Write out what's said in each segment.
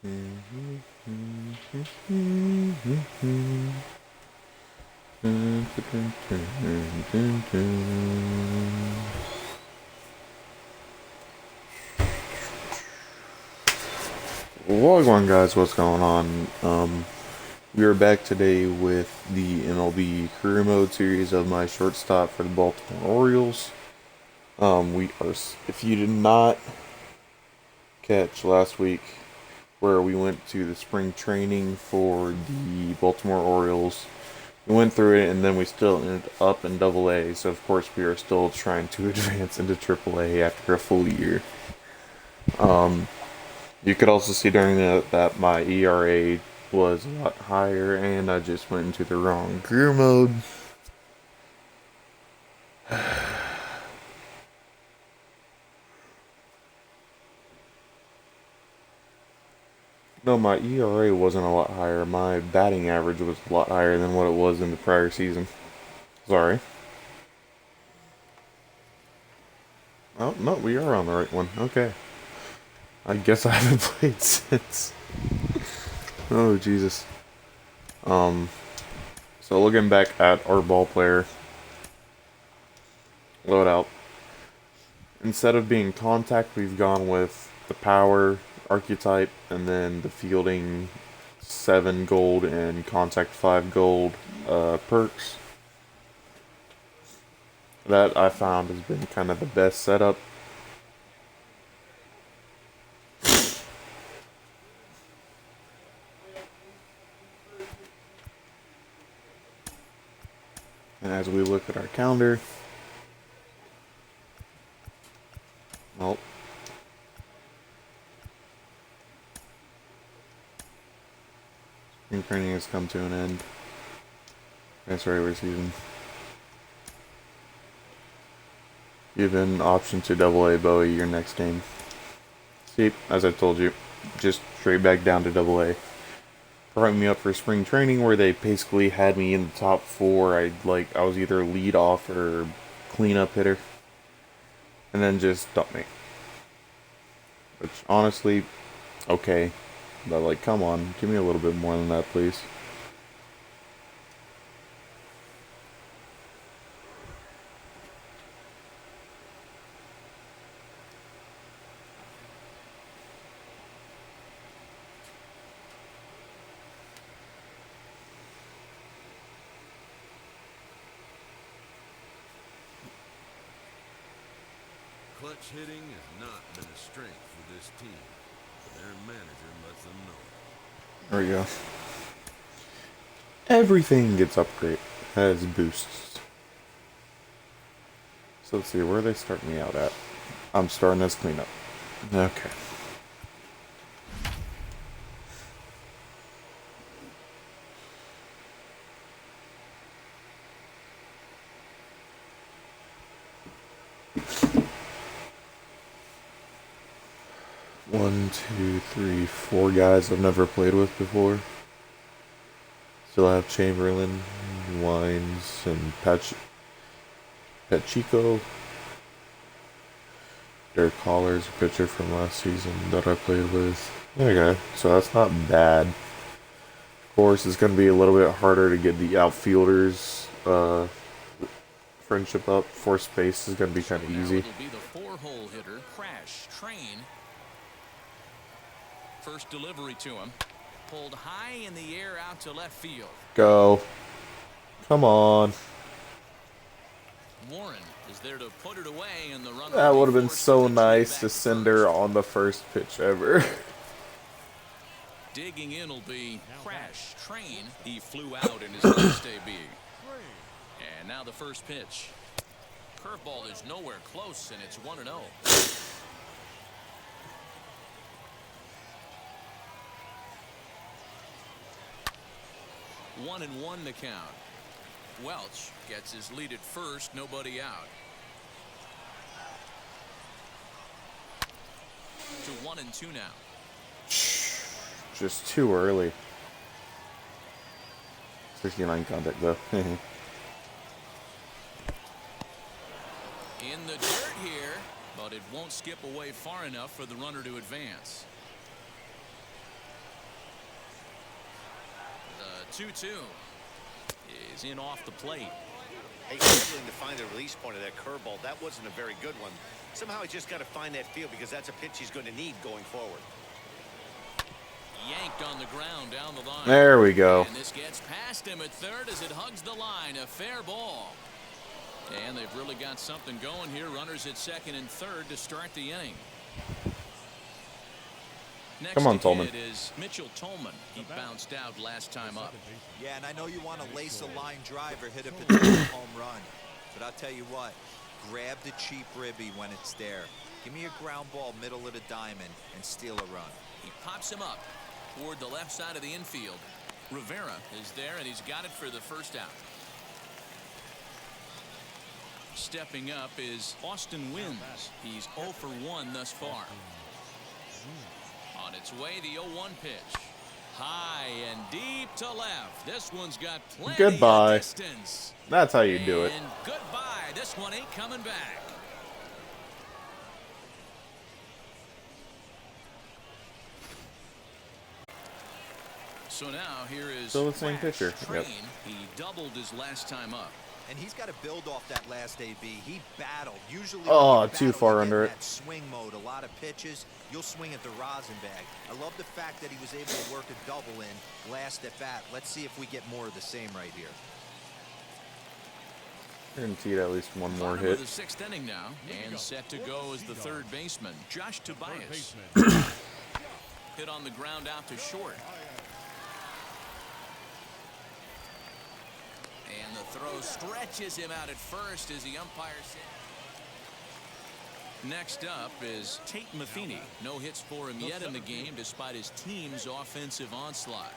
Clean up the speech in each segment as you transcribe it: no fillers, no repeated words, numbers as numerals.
Wagwan guys, what's going on? We are back today with the MLB Career Mode series of my shortstop for the Baltimore Orioles. If you did not catch last week where we went to the spring training for the Baltimore Orioles, we went through it and then we still ended up in Double A, so of course we are still trying to advance into Triple A after a full year. You could also see during that my ERA was a lot higher, and I just went into the wrong career mode. No, my ERA wasn't a lot higher. My batting average was a lot higher than what it was in the prior season. Sorry. Oh, no, we are on the right one. Okay. I guess I haven't played since. Oh, Jesus. So looking back at our ball player loadout, instead of being contact, we've gone with the power archetype and then the fielding 7 gold and contact 5 gold perks. That I found has been kind of the best setup. And as we look at our calendar, well, spring training has come to an end. That's regular season. Given option to Double A Bowie your next game. See, as I told you, just straight back down to Double A. Brought me up for spring training where they basically had me in the top 4. I was either lead off or cleanup hitter, and then just dumped me. Which honestly, okay, but come on, give me a little bit more than that, please. Clutch hitting has not been a strength for this team. Their manager lets them know. There we go. Everything gets upgraded as boosts. So let's see, where are they starting me out at? I'm starting as cleanup. Okay. One, two, three, 4 guys I've never played with before. Still have Chamberlain, Wines, and Pacheco. Derek Collar's a pitcher from last season that I played with. Okay, so that's not bad. Of course, it's going to be a little bit harder to get the outfielders friendship up. Fourth base is going to be kind of easy. It'll be the 4-hole hitter, Crash Train. First delivery to him. Pulled high in the air out to left field. Go. Come on. Warren is there to put it away, and the runner. That would have been so nice to send her on the first pitch ever. Digging in will be Crash Train. He flew out in his first debut. And now the first pitch. Curveball is nowhere close, and it's 1-0. 1-1 the count. Welch gets his lead at first, nobody out. To 1-2 now. Just too early. 69 contact though. In the dirt here, but it won't skip away far enough for the runner to advance. 2-2 is in off the plate. Hey, struggling to find the release point of that curveball. That wasn't a very good one. Somehow he just got to find that feel because that's a pitch he's going to need going forward. Yanked on the ground down the line. There we go. And this gets past him at third as it hugs the line. A fair ball. And they've really got something going here. Runners at second and third to start the inning. Next Come on, Tolman. is Mitchell Tolman. He bounced out last time up. Yeah, and I know you want to lace a line drive or hit a potential home run. But I'll tell you what, grab the cheap ribby when it's there. Give me a ground ball middle of the diamond and steal a run. He pops him up toward the left side of the infield. Rivera is there, and he's got it for the first out. Stepping up is Austin Wynns. He's 0 for 1 thus far. On its way, the 0-1 pitch. High and deep to left. This one's got plenty Goodbye. of distance. That's how you do it. And goodbye. This one ain't coming back. So now here is Still the same Crash pitcher. Train. Yep. He doubled his last time up. And he's got to build off that last AB. He battled. Usually, Oh, when you too battle, far you get under in it. that swing mode. A lot of pitches, you'll swing at the rosin bag. I love the fact that he was able to work a double in last at bat. Let's see if we get more of the same right here. Guaranteed at least one more Bottom hit. of the sixth inning now, and set to go is the third baseman, Josh Tobias. Hit on the ground out to short. And the throw stretches him out at first as the umpire said. Next up is Tate Matheny. No hits for him yet in the game despite his team's offensive onslaught.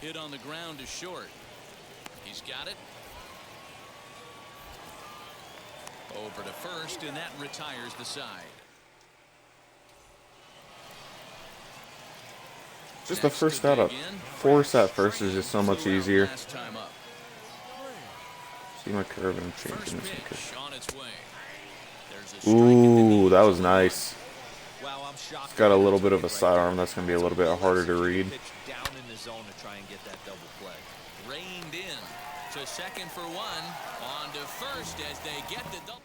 Hit on the ground to short. He's got it. Over to first, and that retires the side. Just the first out up. Force at first is just so much easier. See my curve and I'm changing this because. Ooh, that was nice. It's got a little bit of a sidearm that's going to be a little bit harder to read. Down in the zone to try and get that double play. Reined in to second for one. On to first as they get the double.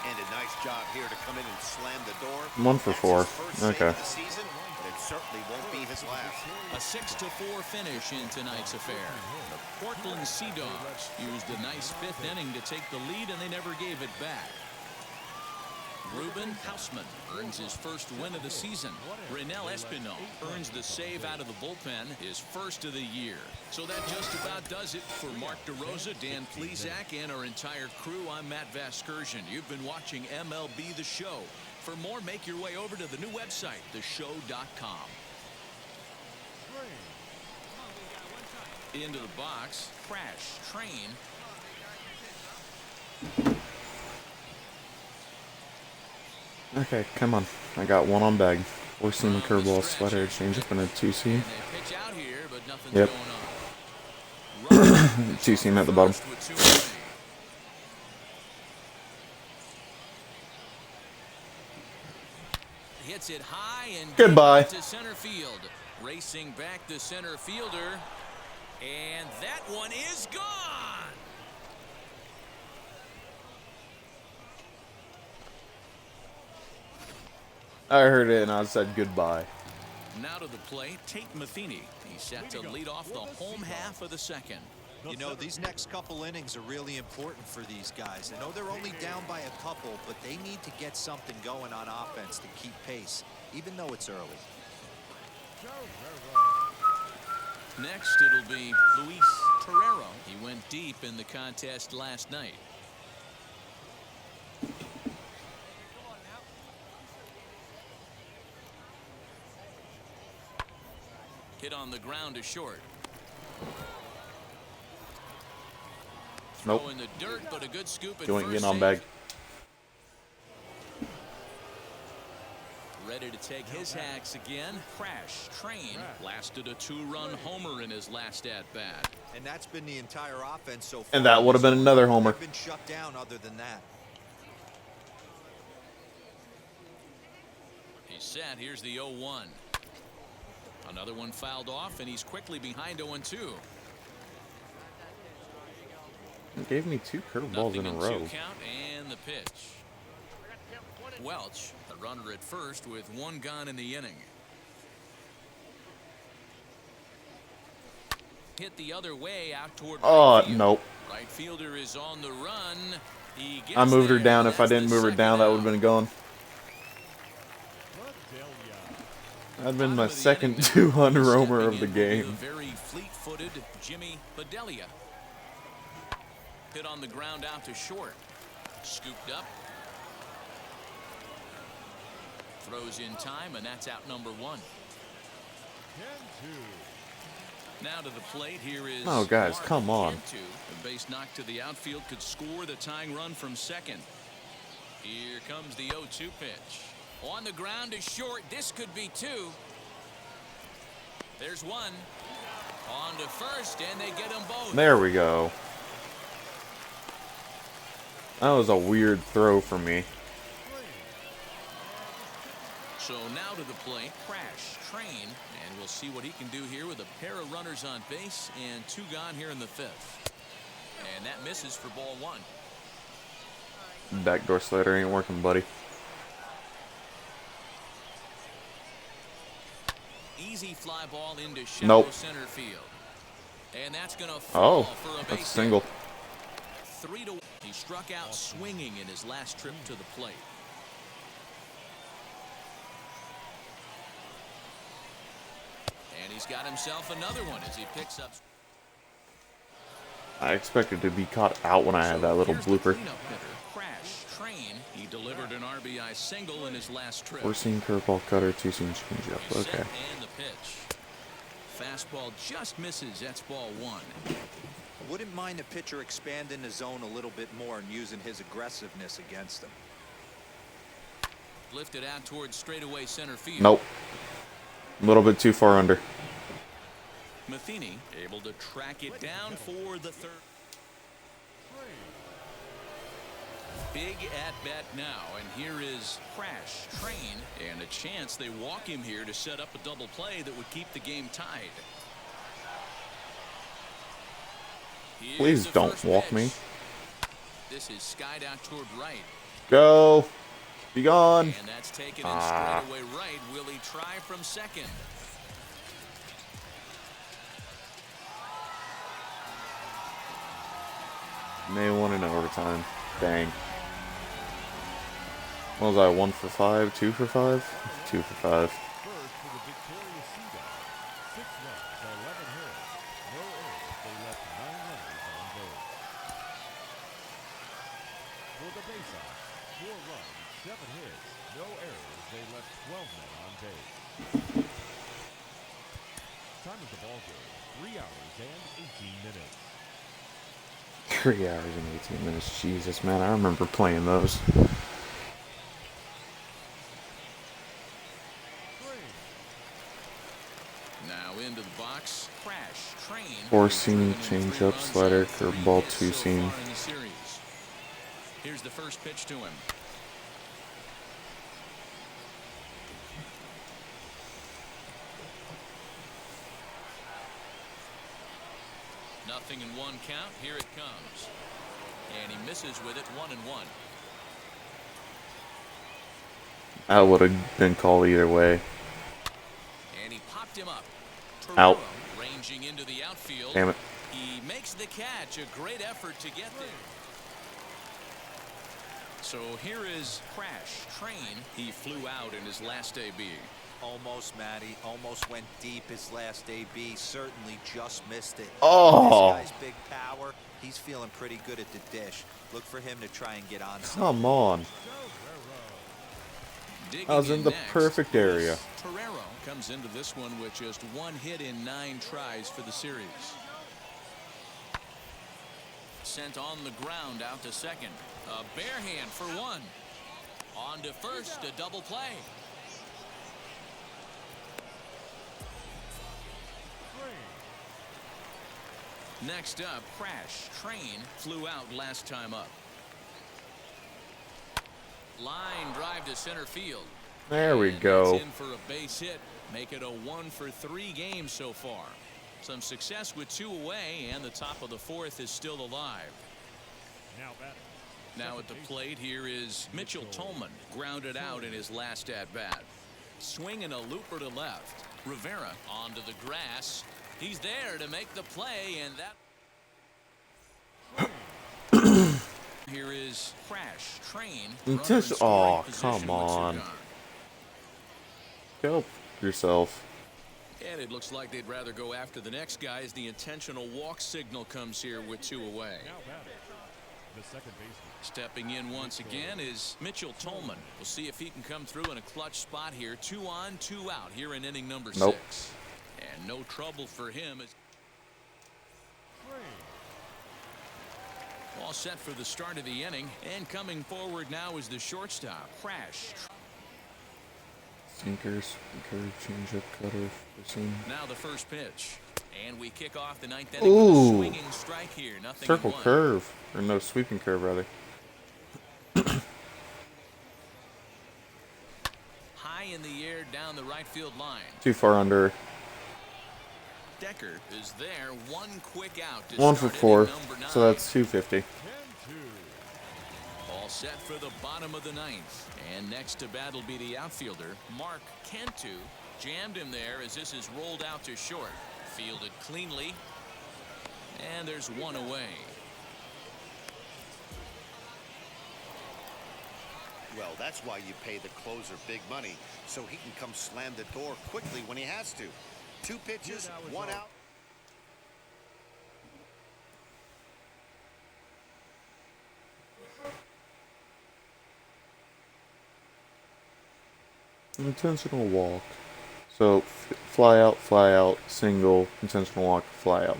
And a nice job here to come in and slam the door. 1 for 4. That's his first save Okay. of the season, but it certainly won't be his last. A 6-4 finish in tonight's affair. The Portland Sea Dogs used a nice fifth inning to take the lead, and they never gave it back. Ruben Hausman earns his first win of the season. Renel Espinal earns the save out of the bullpen, his first of the year. So that just about does it for Mark DeRosa, Dan Plesac, and our entire crew. I'm Matt Vasgersian. You've been watching MLB The Show. For more, make your way over to the new website, theshow.com. Into the box, Crash Train. Okay, come on. I got one on bag. 4-seam curveball, slider, change up in a 2-seam. And they pitch out here, but nothing's Yep. going on. 2-seam at the bottom. With two away. Hits it high and Goodbye. to center field. Racing back the center fielder, and that one is gone. I heard it and I said goodbye. Now to the plate, Tate Matheny. He's set to lead off the home half of the second. You know, these next couple innings are really important for these guys. I know they're only down by a couple, but they need to get something going on offense to keep pace, even though it's early. Next, it'll be Luis Torrero. He went deep in the contest last night. Hit on the ground to short. Nope. Throw in the dirt, but a good scoop at Joint first getting on save. bag. Ready to take his hacks again. Crash Train lasted a 2-run homer in his last at-bat. And that's been the entire offense so far. And that would have been another homer. They've been shut down other than that. He's set. Here's the 0-1. Another one fouled off, and he's quickly behind 0-2. He gave me 2 curveballs in a row. 2 count and the pitch. Welch, the runner at first with 1 gone in the inning. Hit the other way out toward right field. Nope. Right fielder is on the run. He gets I moved her there, down. and If I that's didn't the move her second down, that would have out. been gone. That'd been my Bottom of the second inning now. 2-run roamer Stepping of the in will be game. the very fleet-footed Jimmy Bedelia. Hit on the ground out to short. Scooped up. Throws in time, and that's out number 1. Now to the plate. Here is Oh, guys, Mark come on. Cantu. The base knock to the outfield could score the tying run from second. Here comes the 0-2 pitch. On the ground is short. This could be 2. There's 1. On to first, and they get them both. There we go. That was a weird throw for me. So now to the plate, Crash Train, and we'll see what he can do here with a pair of runners on base and 2 gone here in the 5th. And that misses for ball 1. Backdoor slider ain't working, buddy. Easy fly ball into shallow Nope. center field. And that's going to fall for a That's base a single. hit. 3-1. He struck out swinging in his last trip to the plate. And he's got himself another one as he picks up. I expected to be caught out when I had that little Here's the blooper. cleanup hitter, Crash Train. He delivered an RBI single in his last trip. 4-seam curveball cutter, 2-seam changeup. Set Okay. and the pitch. Fastball just misses. That's ball 1. Wouldn't mind the pitcher expanding the zone a little bit more and using his aggressiveness against him. Lifted out towards straightaway center field. Nope. A little bit too far under. Matheny able to track it down for the 3rd. Big at bat now, and here is Crash Train, and a chance they walk him here to set up a double play that would keep the game tied. Here's Please the don't first walk pitch. me. This is skied out toward right, Go. Be gone. and that's taken in straightaway right. Will he try from second? May won in overtime. Dang. What was I, 1 for 5? 2 for 5? 2 for 5. First for the victorious Seagulls. 6 runs, 11 hits, no errors. They left 9 runners on base. For the Baysox, 4 runs, 7 hits, no errors. They left 12 men on base. Time of the ball game, 3 hours and 18 minutes. 3 hours and 18 minutes. Jesus, man, I remember playing those. Now into the box, Crash Train. 4-seam, Driven in 3 changeup, runs slider, on 3 curveball, hits so 2-seam. far in the series. Here's the first pitch to him. Nothing in 1 count. Here it comes. And he misses with it. 1-1. That would have been called either way. And he popped him up. Out. Torero ranging into the outfield. Damn it. He makes the catch. A great effort to get there. So here is Crash Train. He flew out in his last AB. Almost, Matty. Almost went deep his last AB. Certainly just missed it. Oh. This guy's big power. He's feeling pretty good at the dish. Look for him to try and get on. Come on. Digging I was in the next, perfect area. Torero comes into this one with just 1 hit in 9 tries for the series. Sent on the ground out to second. A bare hand for 1. On to first, a double play. Next up, Crash Train flew out last time up. Line drive to center field. There we And go. that's in for a base hit. Make it a 1-for-3 game so far. Some success with 2 away, and the top of the 4th is still alive. Now batting. Now at the plate here is Mitchell Tolman, grounded out in his last at-bat. Swinging a looper to left. Rivera onto the grass. He's there to make the play, and that... Here is Crash Train. Oh, come on. Help yourself. And it looks like they'd rather go after the next guy as the intentional walk signal comes here with 2 away. Now batting. The second baseman. Stepping in once again is Mitchell Tolman. We'll see if he can come through in a clutch spot here. 2 on, 2 out here in inning number 6. And no trouble for him. All set for the start of the inning. And coming forward now is the shortstop, Crash. Sinkers, curve, changeup, cutter, seam. Now the first pitch. And we kick off the 9th inning with a swinging strike here. Nothing Circle curve. Or no, sweeping curve, rather. High in the air down the right field line. Too far under. Decker is there. 1 quick out. To 1 for start 4. inning number 9. So that's 250. 10-2. All set for the bottom of the 9th. And next to bat will be the outfielder, Mark Cantu. Jammed him there as this is rolled out to short. Fielded cleanly. And there's 1 away. Well, that's why you pay the closer big money, so he can come slam the door quickly when he has to. 2 pitches, 1 out. Intentional walk. So fly out, single, intentional walk, fly out.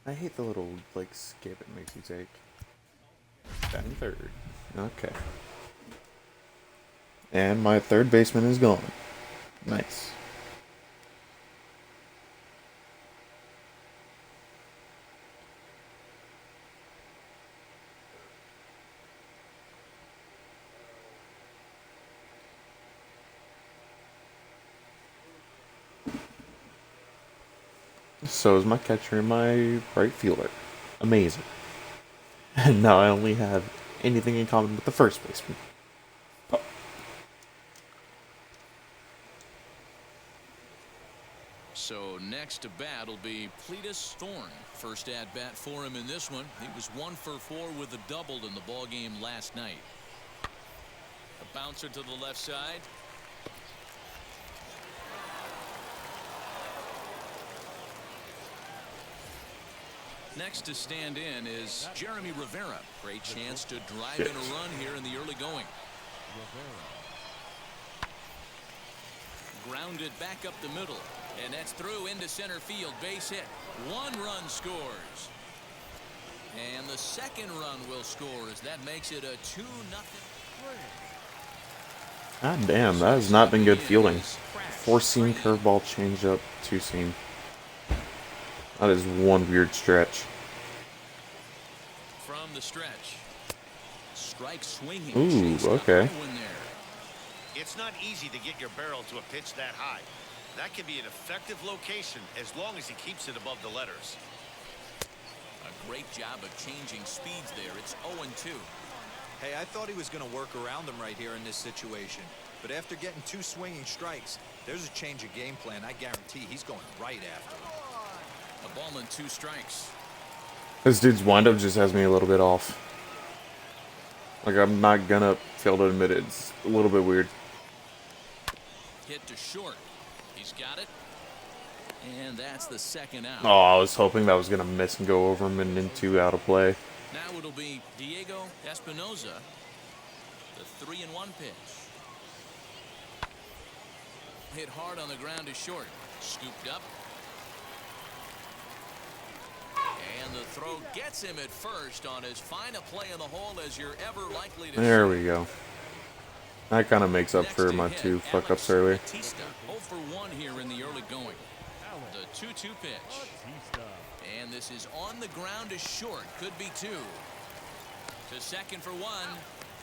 I hate the little, like, skip it makes you take. Batting third. Okay. And my third baseman is gone. Nice. So is my catcher and my right fielder. Amazing. And now I only have anything in common with the first baseman. Oh. So next to bat will be Cletus Thorne. First at bat for him in this one. He was 1 for 4 with a double in the ball game last night. A bouncer to the left side. Next to stand in is Jeremy Rivera. Great chance to drive in a run here in the early going. Grounded back up the middle. And that's through into center field. Base hit. 1 run scores. And the second run will score as that makes it a 2-0. God damn, that has not been good fielding. 4-seam curveball, changeup, 2-seam. That is one weird stretch. From the stretch. Strike swinging. Ooh, okay. It's not easy to get your barrel to a pitch that high. That can be an effective location as long as he keeps it above the letters. A great job of changing speeds there. It's 0-2. Hey, I thought he was going to work around him right here in this situation. But after getting 2 swinging strikes, there's a change of game plan. I guarantee he's going right after him. A ball and 2 strikes. This dude's windup just has me a little bit off. Like, I'm not gonna fail to admit it. It's a little bit weird. Hit to short. He's got it. And that's the second out. Oh, I was hoping that was gonna miss and go over him and into out of play. Now it'll be Diego Espinoza. The 3-1 pitch. hit hard on the ground is short. Scooped up. And the throw gets him at first on as fine a play in the hole as you're ever likely to There see. we go. That kind of makes up for my two fuck-ups earlier. Batista, 0 for 1 here in the early going. The 2-2 pitch. And this is on the ground is short. Could be 2. To second for 1.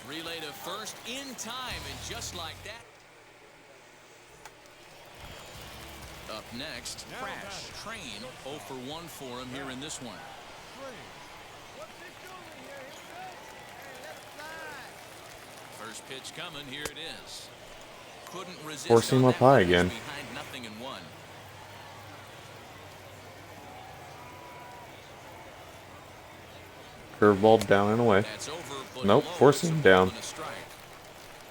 Relay to first in time, and just like that. Up next, Crash Train, 0 for 1 for him here in this one. First pitch coming, here it is. Couldn't resist. Force him on up that high one. again. Behind nothing in 1. Curveball down and away. That's over, but Nope, low. force him down. And a strike.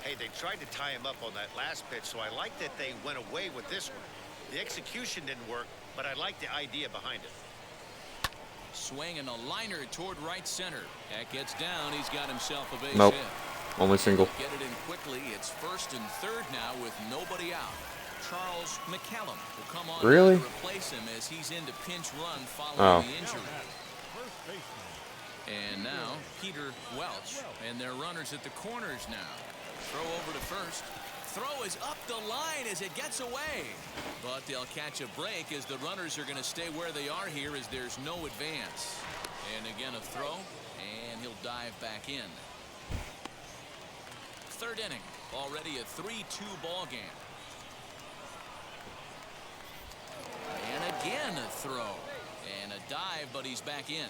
Hey, they tried to tie him up on that last pitch, so I like that they went away with this one. The execution didn't work, but I like the idea behind it. Swing and a liner toward right center. That gets down. He's got himself a base Nope. hit. Only single. Get it in quickly. It's first and third now with nobody out. Charles McCallum will come on Really? to replace him as he's into pinch run following Oh. the injury. And now Peter Welch, and their runners at the corners now. Throw over to first. Throw is up the line as it gets away. But they'll catch a break as the runners are going to stay where they are here as there's no advance. And again a throw, and he'll dive back in. Third inning, already a 3-2 ball game. And again a throw. And a dive, but he's back in.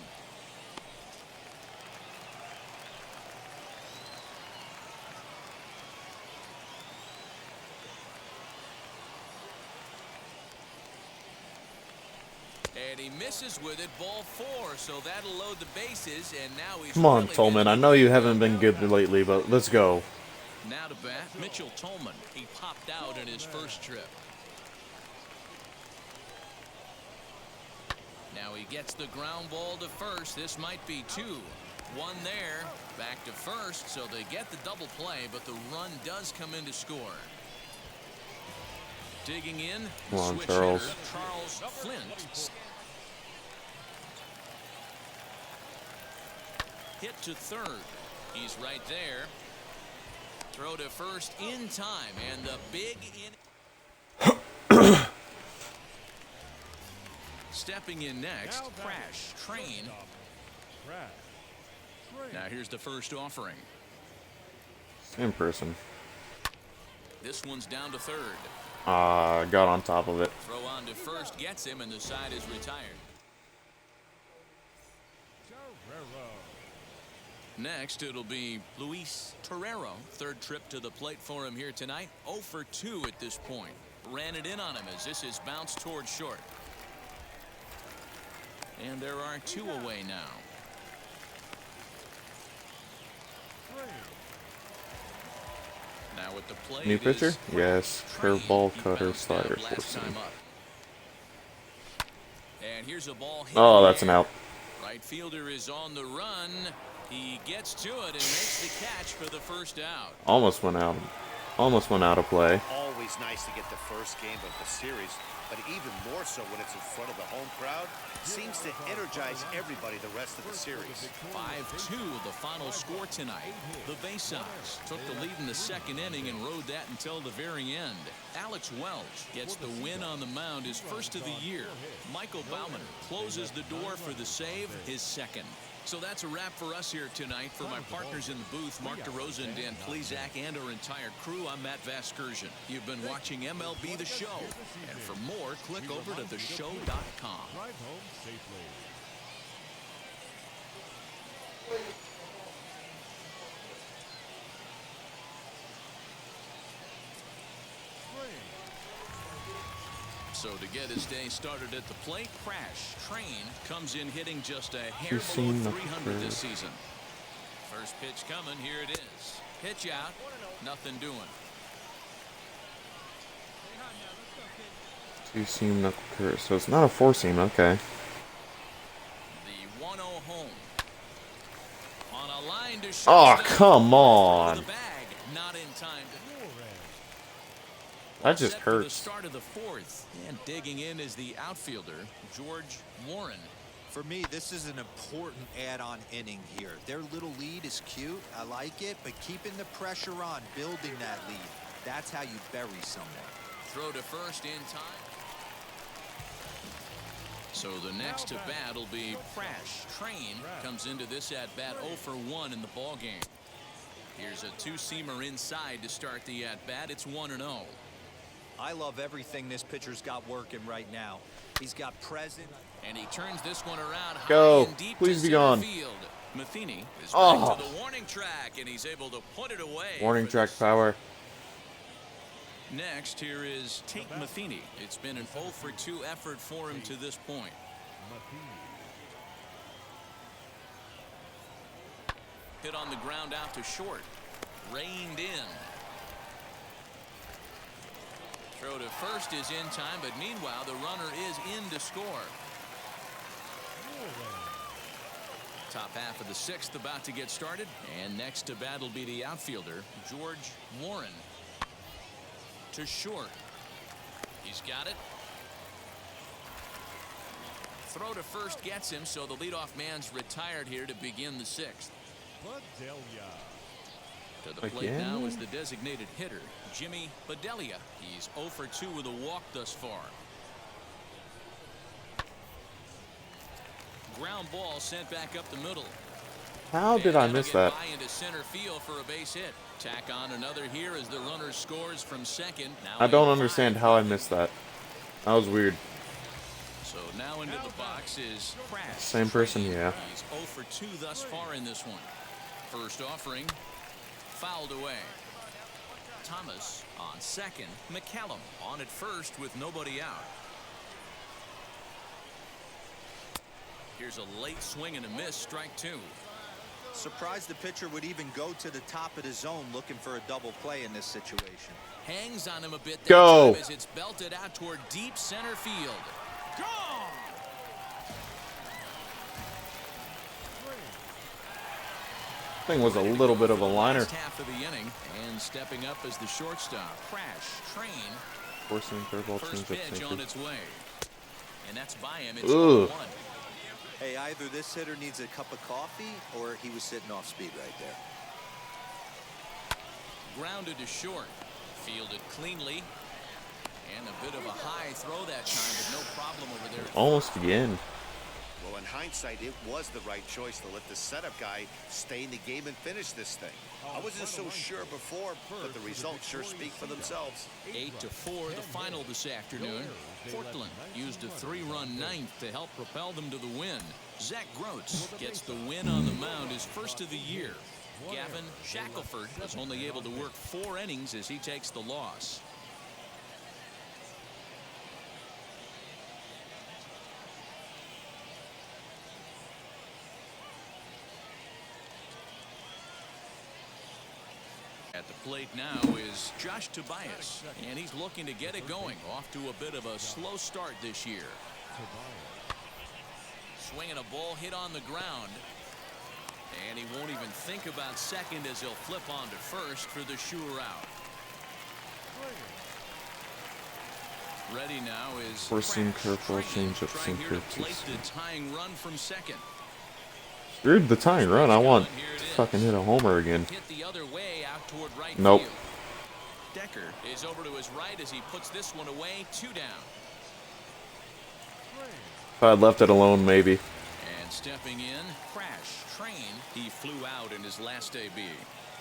And he misses with it, ball 4, so that'll load the bases, and now he's Come on, really Tolman. I know you haven't been good lately, but let's go. Now to bat, Mitchell Tolman. He popped out in his first trip. Now he gets the ground ball to first. This might be 2. 1 there, back to first, so they get the double play, but the run does come in to score. Digging in, Come on, switch Charles. hitter, Charles Flint. Hit to third. He's right there. Throw to first in time, and the big in. Stepping in next, Crash Train. Now here's the first offering. Same person. This one's down to third. Got on top of it. Throw on to first gets him, and the side is retired. Next, it'll be Luis Torrero. Third trip to the plate for him here tonight. 0 for 2 at this point. Ran it in on him as this is bounced toward short. And there are 2 away now. Now at the plate. New pitcher? is Yes. Train. Curveball, He cutter, bounced out slider, last forcing. time up. And here's a ball hit Oh, in the that's an air. out. Right fielder is on the run. He gets to it and makes the catch for the first out. Almost went out. Almost went out of play. Always nice to get the first game of the series, but even more so when it's in front of the home crowd. Seems to energize everybody the rest of the series. 5-2 the final score tonight. The Bay Sox took the lead in the second inning and rode that until the very end. Alex Welch gets the win on the mound, his first of the year. Michael Baumann closes the door for the save, his second. So that's a wrap for us here tonight. For my partners in the booth, Mark DeRosa and Dan Plesac, and our entire crew, I'm Matt Vasgersian. You've been watching MLB The Show. And for more, click over to theshow.com. Drive home safely. So to get his day started at the plate, Crash Train comes in hitting just a hair You've seen below the 300 this curve. season. First pitch coming, here it is. Pitch out, nothing doing. 2-seam knuckle curve. So it's not a 4-seam. Okay. The 1-0 home. On a line to Oh, shortstop. come Through on. the bag, not in time to. That just Set for the hurts. start of the fourth. And digging in is the outfielder, George Warren. For me, this is an important add-on inning here. Their little lead is cute. I like it, but keeping the pressure on, building that lead, that's how you bury someone. Throw to first in time. So the next to bat will be Crash. Train comes into this at bat 0 for 1 in the ball game. Here's a two-seamer inside to start the at bat. It's 1-0. I love everything this pitcher's got working right now. He's got presence. And he turns this one around Go. high and deep Please to be center gone. field. Matheny is Oh. back to the warning track, and he's able to put it away. Warning for track this. power. Next, here is Tate Matheny. It's been an 0 for 2 effort for him to this point. Hit on the ground out to short. Reined in. Throw to first is in time, but meanwhile the runner is in to score. Top half of the sixth about to get started, and next to bat will be the outfielder, George Warren. To short. He's got it. Throw to first gets him, so the leadoff man's retired here to begin the sixth. To the plate Again? now is the designated hitter, Jimmy Bedelia. He's 0 for 2 with a walk thus far. Ground ball sent back up the middle. How did I miss that? High into center field for a base hit. Tack on another here as the runner scores from second. Now I don't 8-5. understand how I missed that. That was weird. So now into the box is Crash. Same person, yeah. He's 0 for 2 thus far in this one. First offering, fouled away. Thomas on second. McCallum on at first with nobody out. Here's a late swing and a miss, strike 2. Surprised the pitcher would even go to the top of the zone looking for a double play in this situation. Hangs on him a bit that Go. time as it's belted out toward deep center field. Gone! Thing was a little bit of a liner. Last half of the inning, and stepping up as the shortstop. Crash. Train. Forcing curveball First change up pitch on safety. its way. And that's by him. It's Ugh. 1. Hey, either this hitter needs a cup of coffee or he was sitting off speed right there. Grounded to short. Fielded cleanly. And a bit of a high throw that time, but no problem over there. Almost again. Well, in hindsight, it was the right choice to let the setup guy stay in the game and finish this thing. I wasn't so sure before, but the results sure speak for themselves. 8-4 the final this afternoon. Portland used a 3-run ninth to help propel them to the win. Zach Groats gets the win on the mound, his first of the year. Gavin Shackelford was only able to work 4 innings as he takes the loss. At the plate now is Josh Tobias, and he's looking to get it going. Off to a bit of a slow start this year. Swinging a ball hit on the ground. And he won't even think about second as he'll flip on to first for the sure out. Ready now is Forcing Crash. curveball Train change up trying here to sinker plate to the tying run from second. Screwed the tying run. I want to fucking hit a homer again. Hit the other way out toward right Nope. field. Decker is over to his right as he puts this one away. 2 down. If I'd left it alone, maybe. And stepping in, Crash. Train. He flew out in his last AB.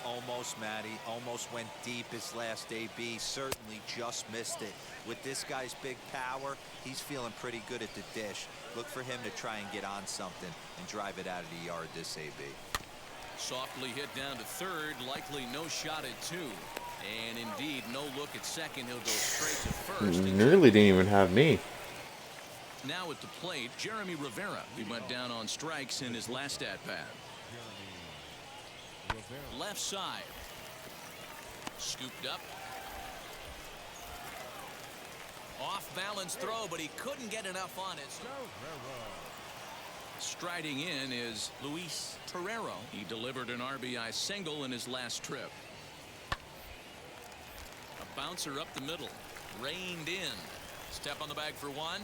Almost, Matty. Almost went deep his last AB. Certainly just missed it. With this guy's big power, he's feeling pretty good at the dish. Look for him to try and get on something and drive it out of the yard this AB. Softly hit down to third. Likely no shot at 2. And indeed, no look at second. He'll go straight to first. Nearly didn't even have me. Now at the plate, Jeremy Rivera. He went down on strikes in his last at-bat. Left side. Scooped up. Off-balance throw, but he couldn't get enough on it. Striding in is Luis Torrero. He delivered an RBI single in his last trip. A bouncer up the middle. Reined in. Step on the bag for one.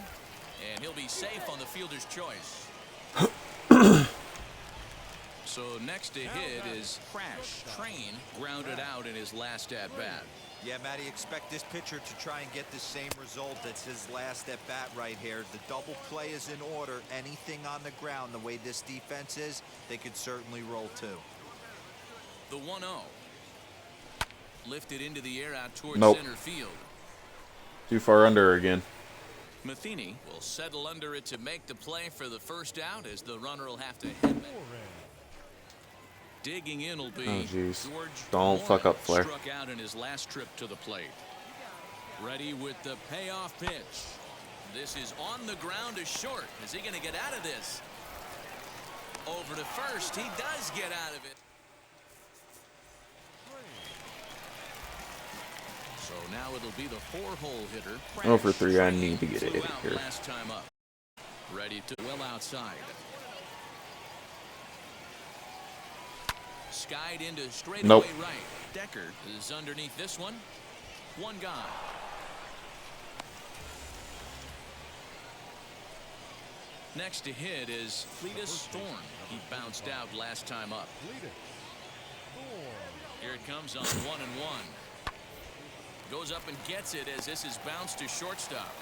And he'll be safe on the fielder's choice. So next to hit is Crash. Train grounded out in his last at-bat. Yeah, Matty, expect this pitcher to try and get the same result. That's his last at bat right here. The double play is in order. Anything on the ground, the way this defense is, they could certainly roll too. The 1-0. Lifted into the air out towards Nope. center field. Too far under again. Matheny will settle under it to make the play for the first out as the runner will have to head back. Digging in will be Oh, jeez. George. Don't fuck up, Flair. Struck out in his last trip to the plate. Ready with the payoff pitch. This is on the ground to short. Is he going to get out of this? Over to first. He does get out of it. So now it'll be the 4-hole hitter. Oh, for 3. I need to get a hit here. Last time up. Ready to well outside. Skied into straightaway Nope. right. Decker is underneath this one. One guy. Next to hit is Cletus Storm. He bounced out last time up. Here it comes on 1-1. Goes up and gets it as this is bounced to shortstop.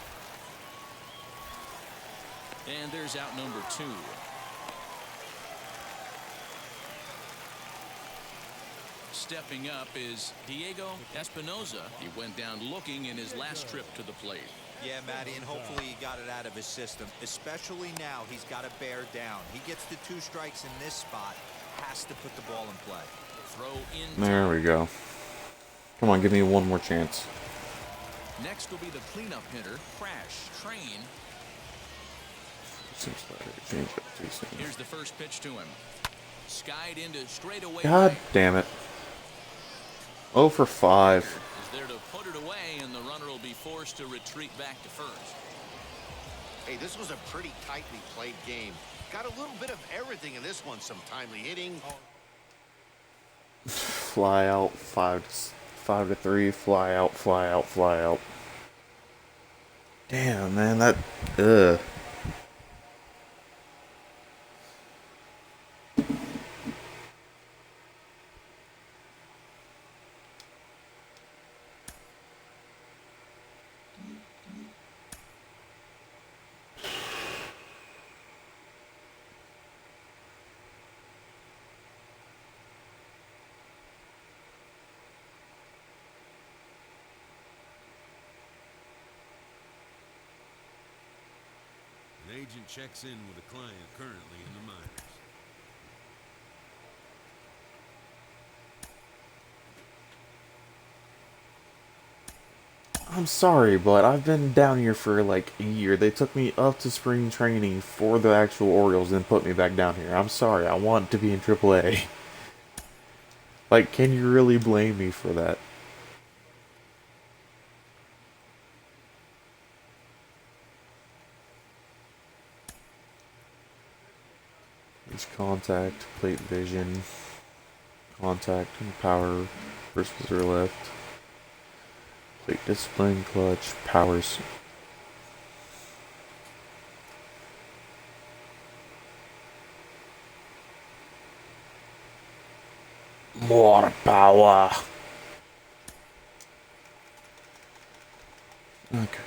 And there's out number 2. Stepping up is Diego Espinoza. He went down looking in his last trip to the plate. Yeah, Matty, and hopefully he got it out of his system. Especially now, he's got to bear down. He gets the 2 strikes in this spot, has to put the ball in play. Throw in. There we go. Come on, give me one more chance. Next will be the cleanup hitter, Crash. Train. Seems like I changed it too soon. Here's the first pitch to him. Skied into straightaway. God right. damn it. 0 for 5. Is there to put it away, and the runner will be forced to retreat back to first. Hey, this was a pretty tightly played game. Got a little bit of everything in this one. Some timely hitting. Fly out. 5 to 3. Fly out. Fly out. Fly out. Damn, man. That. Ugh. An agent checks in with a client currently in the minors. I'm sorry, but I've been down here for like a year. They took me up to spring training for the actual Orioles and put me back down here. I'm sorry. I want to be in AAA. Like, can you really blame me for that? It's contact, plate vision, contact, and power versus or left. Plate discipline, clutch, powers. More power. Okay.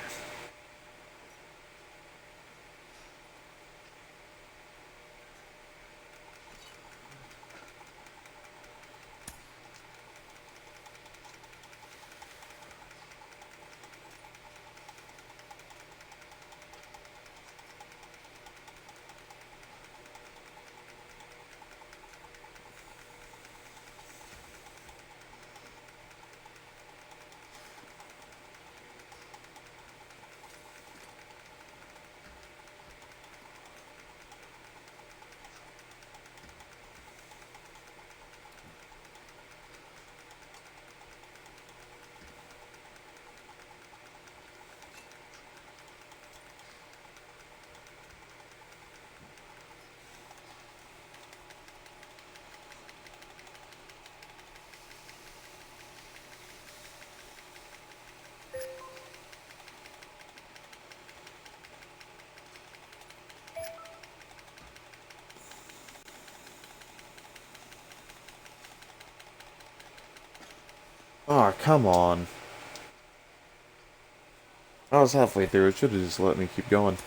Oh, come on. I was halfway through. It should have just let me keep going.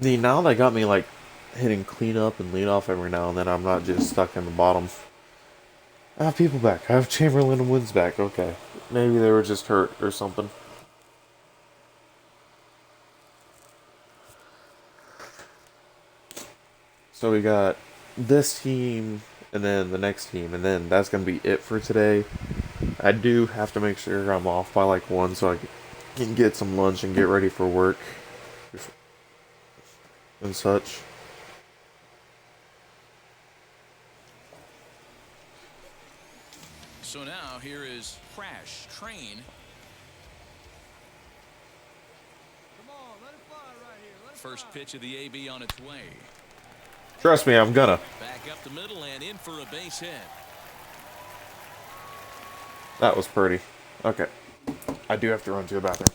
See, now they got me, like, hitting clean up and lead off every now and then. I'm not just stuck in the bottom. I have people back. I have Chamberlain and Woods back. Okay. Maybe they were just hurt or something. So we got this team, and then the next team, and then that's going to be it for today. I do have to make sure I'm off by like 1 so I can get some lunch and get ready for work and such. So now here is Crash Train. First pitch of the AB on its way. Trust me, I'm gonna. Back up the middle and in for a base hit. That was pretty. Okay. I do have to run to the bathroom.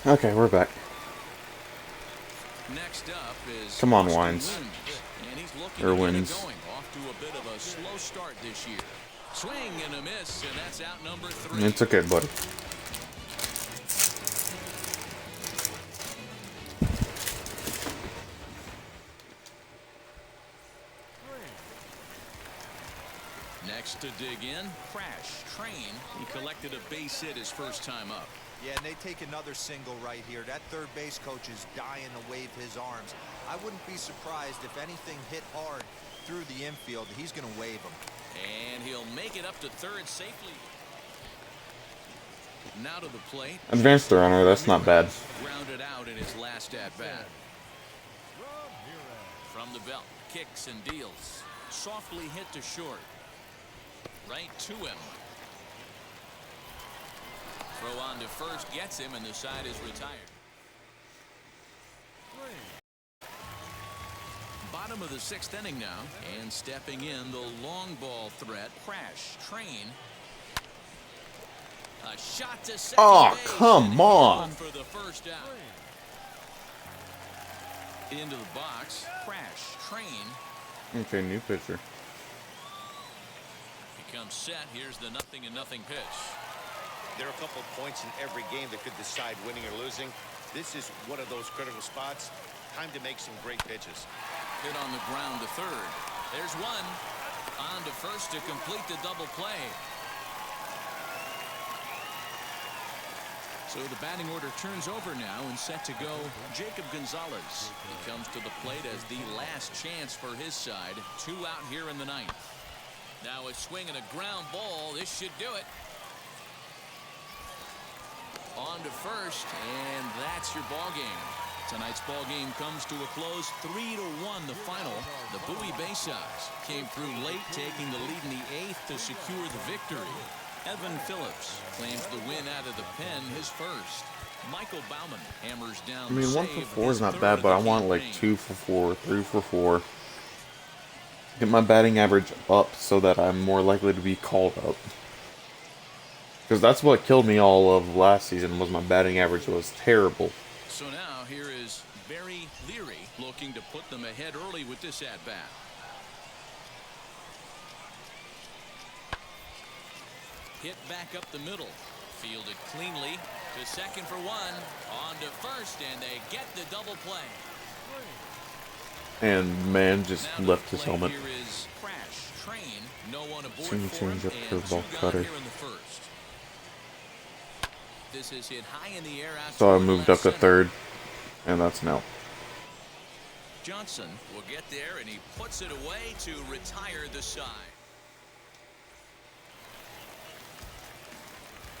Okay, we're back. Next up is Come on, Austin Wines. Wynns, and he's looking Or to get Wins. it going. Off to a bit of a slow start this year. Swing and a miss, and that's out number 3. It's okay, buddy. Next to dig in, Crash Train. He collected a base hit his first time up. Yeah, and they take another single right here. That third base coach is dying to wave his arms. I wouldn't be surprised if anything hit hard through the infield. He's going to wave them. And he'll make it up to third safely. Now to the plate. Advanced the runner, that's not bad. Grounded out in his last at-bat. From the belt, kicks and deals. Softly hit to short. Right to him. Throw on to first, gets him, and the side is retired. Bottom of the 6th inning now, and stepping in the long ball threat. Crash Train. A shot to second Oh, base, come and on. for the first out. Into the box, Crash Train. Okay, new pitcher. Becomes set. Here's the 0-0 pitch. There are a couple of points in every game that could decide winning or losing. This is one of those critical spots. Time to make some great pitches. Hit on the ground to third. There's one. On to first to complete the double play. So the batting order turns over now, and set to go Jacob Gonzalez. He comes to the plate as the last chance for his side. 2 out here in the ninth. Now a swing and a ground ball. This should do it. On to first, and that's your ball game. Tonight's ball game comes to a close, 3-1 the final. The Bowie Bay Sox came through late, taking the lead in the 8th to secure the victory. Evan Phillips claims the win out of the pen, his first. Michael Baumann hammers down. I mean, 1 for 4 is not bad, but I want like 2 for 4, 3 for 4. Get my batting average up so that I'm more likely to be called up. Because that's what killed me all of last season, was my batting average was terrible. So now here is Barry Leary looking to put them ahead early with this at-bat. Hit back up the middle. Fielded cleanly to second for 1. On to first, and they get the double play. And man just Now left to his play helmet. here is Crash Train. No one aboard Swing for him, change up, and curveball, 2 gone cutter. here in the first. This is hit high in the air out So I toward moved left up to center. third, and that's now. Johnson will get there, and he puts it away to retire the side.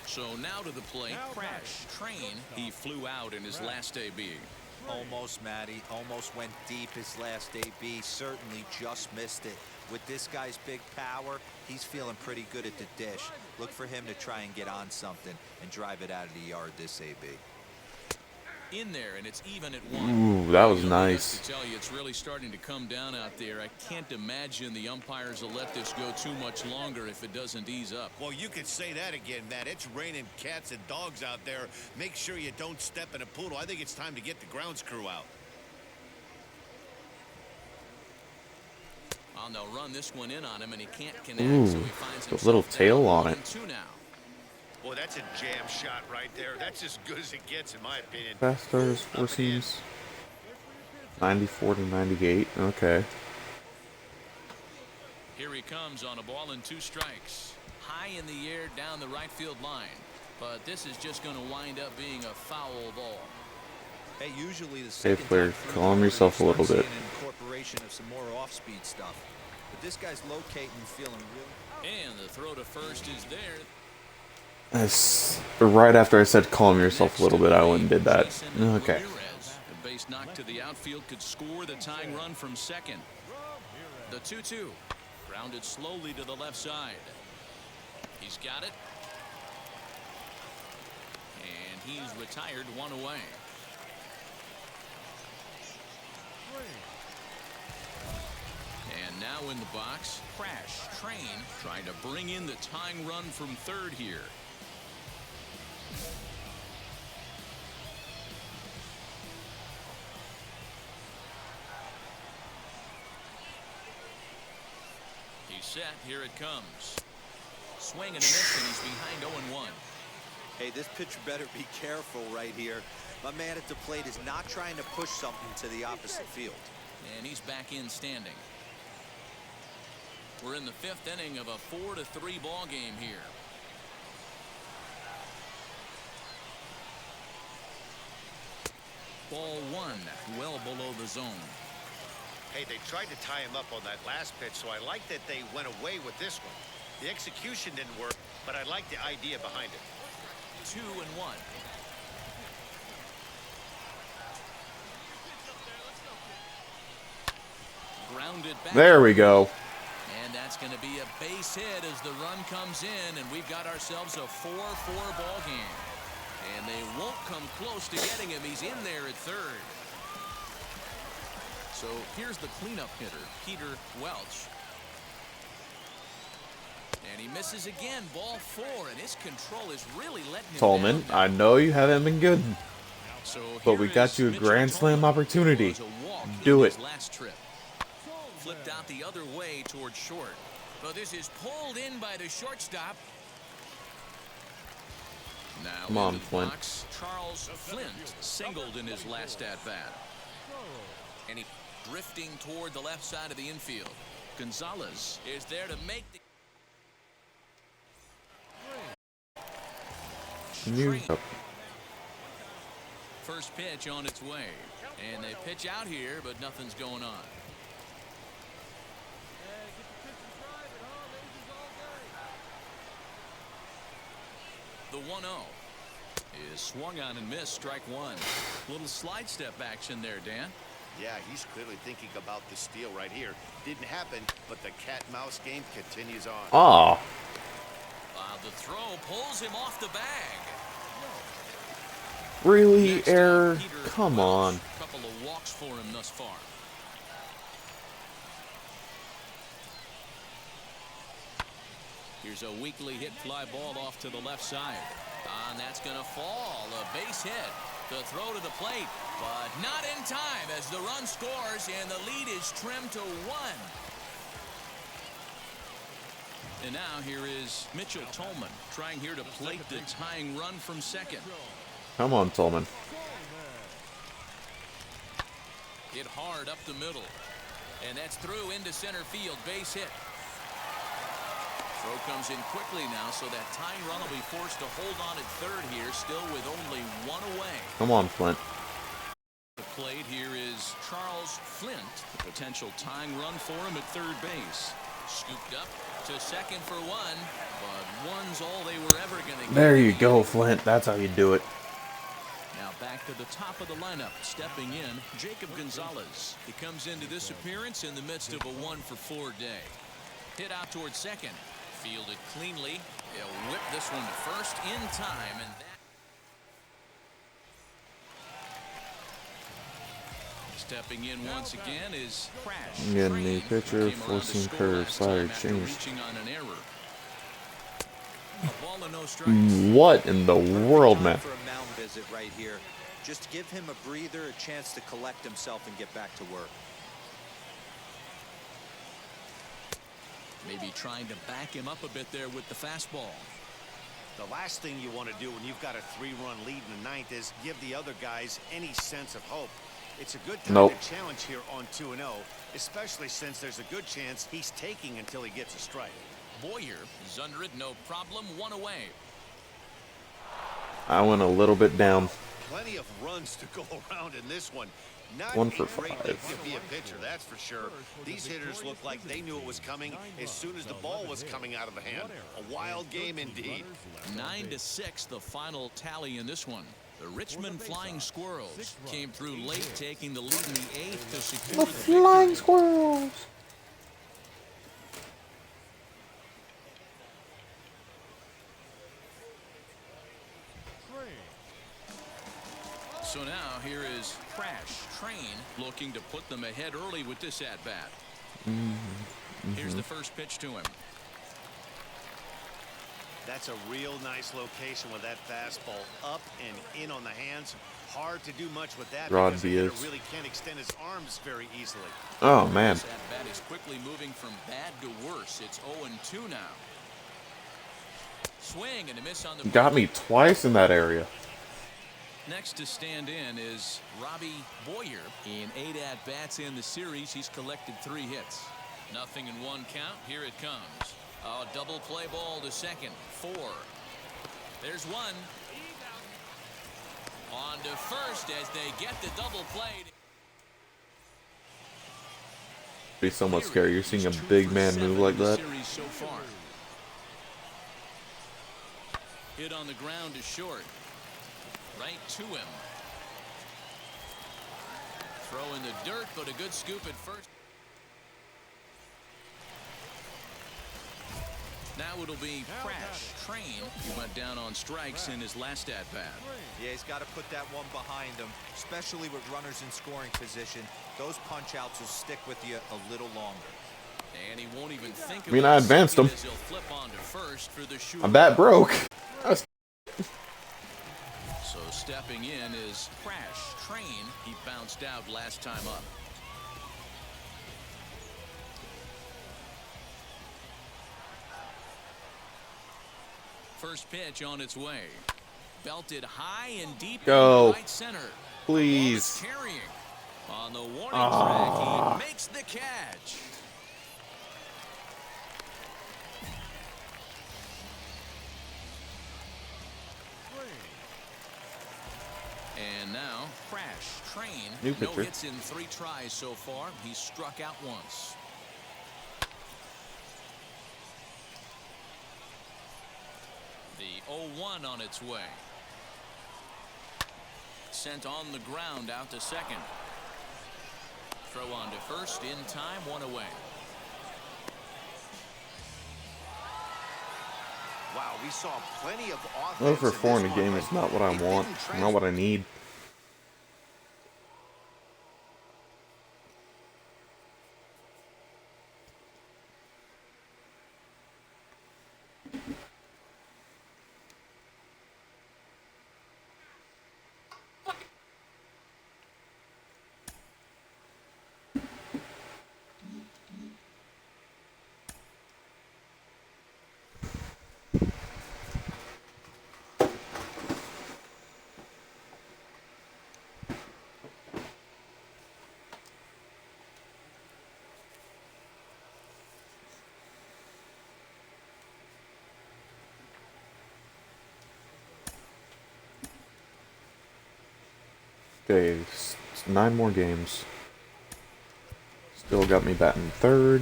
So now to the plate, Crash Train. He flew out in his last AB. Almost, Matty. Almost went deep his last AB. Certainly just missed it. With this guy's big power, he's feeling pretty good at the dish. Look for him to try and get on something and drive it out of the yard this AB. In there, and it's even at 1. Ooh, that was You know, nice. to tell you, it's really starting to come down out there. I can't imagine the umpires will let this go too much longer if it doesn't ease up. Well, you could say that again, Matt. It's raining cats and dogs out there. Make sure you don't step in a poodle. I think it's time to get the grounds crew out. Oh, they'll run this one in on him, and he can't connect. Ooh, so he finds the himself little down tail on it. 1-2 now. Boy, that's a jam shot right there. That's as good as it gets, in my opinion. Fast stars, 4 seams. 94 to 98. Okay. Here he comes on a ball and 2 strikes. High in the air down the right field line. But this is just going to wind up being a foul ball. Hey, usually the Hey, second player, time through calm the yourself a order, you little start bit. seeing an incorporation of some more off-speed stuff. But this guy's locating, feeling real. And the throw to first is there. Right after I said calm yourself a little bit, I went and did that. Jason Okay. Ramirez. The base knock to the outfield could score the tying run from second. The 2-2. Grounded slowly to the left side. He's got it. And he's retired 1 away. And now in the box, Crash Train trying to bring in the tying run from third here. He's set. Here it comes. Swing and a miss, and he's behind 0-1. Hey, this pitcher better be careful right here. My man at the plate is not trying to push something to the opposite field. And he's back in standing. We're in the 5th inning of a 4-3 ball game here. Ball 1, well below the zone. Hey, they tried to tie him up on that last pitch, so I like that they went away with this one. The execution didn't work, but I like the idea behind it. 2-1. Grounded back. There we go. And that's going to be a base hit as the run comes in, and we've got ourselves a 4-4 ball game. And they won't come close to getting him. He's in there at third. So here's the cleanup hitter, Peter Welch. And he misses again, ball 4, and his control is really letting him Tallman, down. I know you haven't been good, So but we here got is you a Mitchell grand slam Tallman, opportunity. who was a walk Do in it. his last trip. Flipped out the other way towards short. But this is pulled in by the shortstop. Now Come on, into the Flint. box, Charles Flint singled in his last at-bat. And he drifting toward the left side of the infield. Gonzalez is there to make the New. first pitch on its way. And they pitch out here, but nothing's going on. The 1-0 is swung on and missed, strike one. Little slide step action there, Dan. Yeah, he's clearly thinking about the steal right here. Didn't happen, but the cat-mouse game continues on. Ah, The throw pulls him off the bag. really, Next up, error? Peter Come Welch. on. Couple of walks for him thus far. Here's a weakly hit fly ball off to the left side. And that's going to fall. A base hit. The throw to the plate, but not in time as the run scores and the lead is trimmed to 1. And now here is Mitchell Tolman trying here to plate the tying run from second. Come on, Tolman. Hit hard up the middle. And that's through into center field. Base hit. Throw comes in quickly now, so that tying run will be forced to hold on at third here, still with only one away. Come on, Flint. The plate here is Charles Flint. The potential tying run for him at third base. Scooped up to second for one, but one's all they were ever going to get. There you go, Flint. That's how you do it. Now back to the top of the lineup, stepping in, Jacob Gonzalez. He comes into this appearance in the midst of a 1-for-4 day. Hit out towards second. Fielded cleanly. He'll whip this one to first in time, and that. Stepping in once again is Crash. Getting a Train, pitcher, who came around to forcing score curve, last slider time after change. reaching on an error. A ball and no strikes. What in the world, Time man? for a mound visit right here. Just give him a breather, a chance to collect himself and get back to work. Maybe trying to back him up a bit there with the fastball. The last thing you want to do when you've got a 3-run lead in the ninth is give the other guys any sense of hope. It's a good time to challenge here on 2-0, especially since there's a good chance he's taking until he gets a strike. Boyer is under it, no problem, one away. I went a little bit down. Plenty of runs to go around in this one. Not 1 for a great 5. day to be a pitcher, that's for sure. These hitters look like they knew it was coming as soon as the ball was coming out of the hand. A wild game indeed. 9-6, the final tally in this one. The Richmond Flying Squirrels came through late, taking the lead in the 8th to secure the Flying victory. squirrels. So now here is Crash Train looking to put them ahead early with this at-bat. Here's the first pitch to him. That's a real nice location with that fastball up and in on the hands. Hard to do much with that Rod because the hitter Diaz. really can't extend his arms very easily. Oh, man. This at-bat is quickly moving from bad to worse. It's 0-2 now. Swing and a miss on the Got me twice in that area. Next to stand in is Robbie Boyer. In 8 at-bats in the series, he's collected 3 hits. Nothing in 1 count. Here it comes. A double play ball to second. 4. There's 1. On to first as they get the double play. Be so much scary. You're seeing a big man move like that. Series so far. Hit on the ground is short. Right to him. Throw in the dirt, but a good scoop at first. Now it'll be Crash Train. He went down on strikes in his last at-bat. Yeah, he's got to put that one behind him, especially with runners in scoring position. Those punch-outs will stick with you a little longer. And he won't even think I mean, I advanced him. as he'll flip onto first for the sure. My bat broke. So stepping in is Crash Train. He bounced out last time up. First pitch on its way. belted high and deep Go. in right center. Please. Carrying. On the warning track, he makes the catch. And now, Crash, Train. New No pitcher. hits in 3 tries so far. He's struck out once. The 0-1 on its way. Sent on the ground out to second. Throw on to first in time, 1 away. Wow, we saw plenty of offense. 0 for 4 in this a game one, is but not what I it want. didn't Not translate. what I need. Okay, 9 more games. Still got me batting third.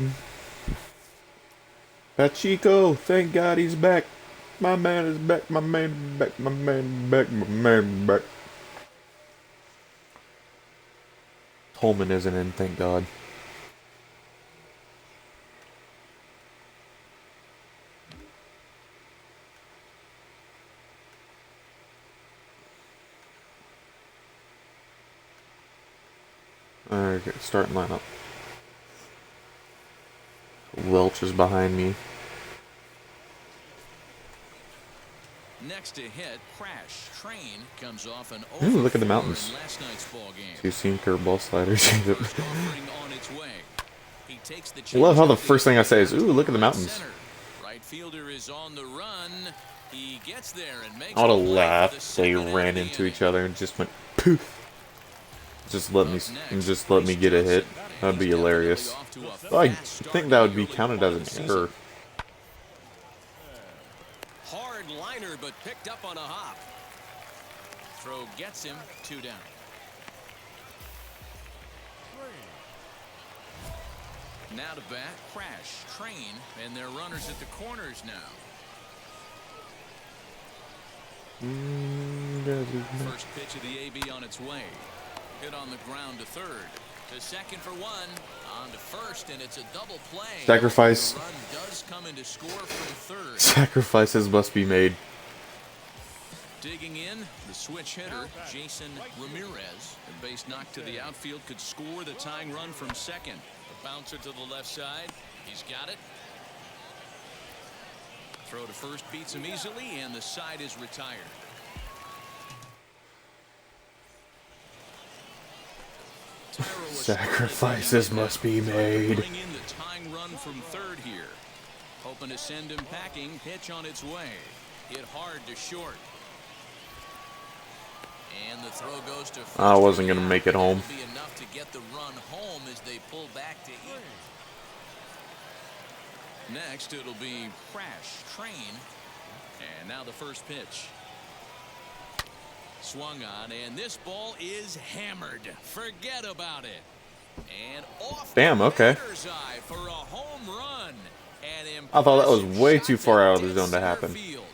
Pacheco, thank God he's back. My man is back, my man back, my man back, my man back. Holman isn't in, thank God. Alright, starting lineup. Welch is behind me. Next to hit, Crash, Train comes off an Ooh, look at the 0-4 mountains. in last night's ball game. 2-seam curveball sliders. First offering on its way. He takes the I love how the changeup first thing I say is, to ooh, look at the right mountains. center. Right fielder is on the run. He gets there and makes I would the have play for laughed. the They second out ran of the into inning. each other and just went poof. Just let me get a hit. That'd be hilarious. Well, I think that would be counted as an error. Hard liner, but picked up on a hop. Throw gets him 2 down. Now to bat, Crash, Train, and their runners at the corners now. First pitch of the AB on its way. Hit on the ground to third. To second for 1. On to first, and it's a double play. Sacrifice. The run does come in to score from third. Sacrifices must be made. Digging in, the switch hitter, Jason Ramirez. A base knock to the outfield could score the tying run from second. A bouncer to the left side. He's got it. Throw to first beats him easily, and the side is retired. Sacrifices must be made. Bring in the tying run from third here. Hoping to send him packing. Pitch on its way. Hit hard to short. And the throw goes to first. I wasn't gonna make it home. That'll be enough to get the run home as they pull back to eat. Next, it'll be Crash, Train, and now the first pitch. Swung on, and this ball is hammered. Forget about it. And off. Damn, okay. The batter's eye for a home run. An I thought that was impressive way shot too far out of the dead zone to center happen. field.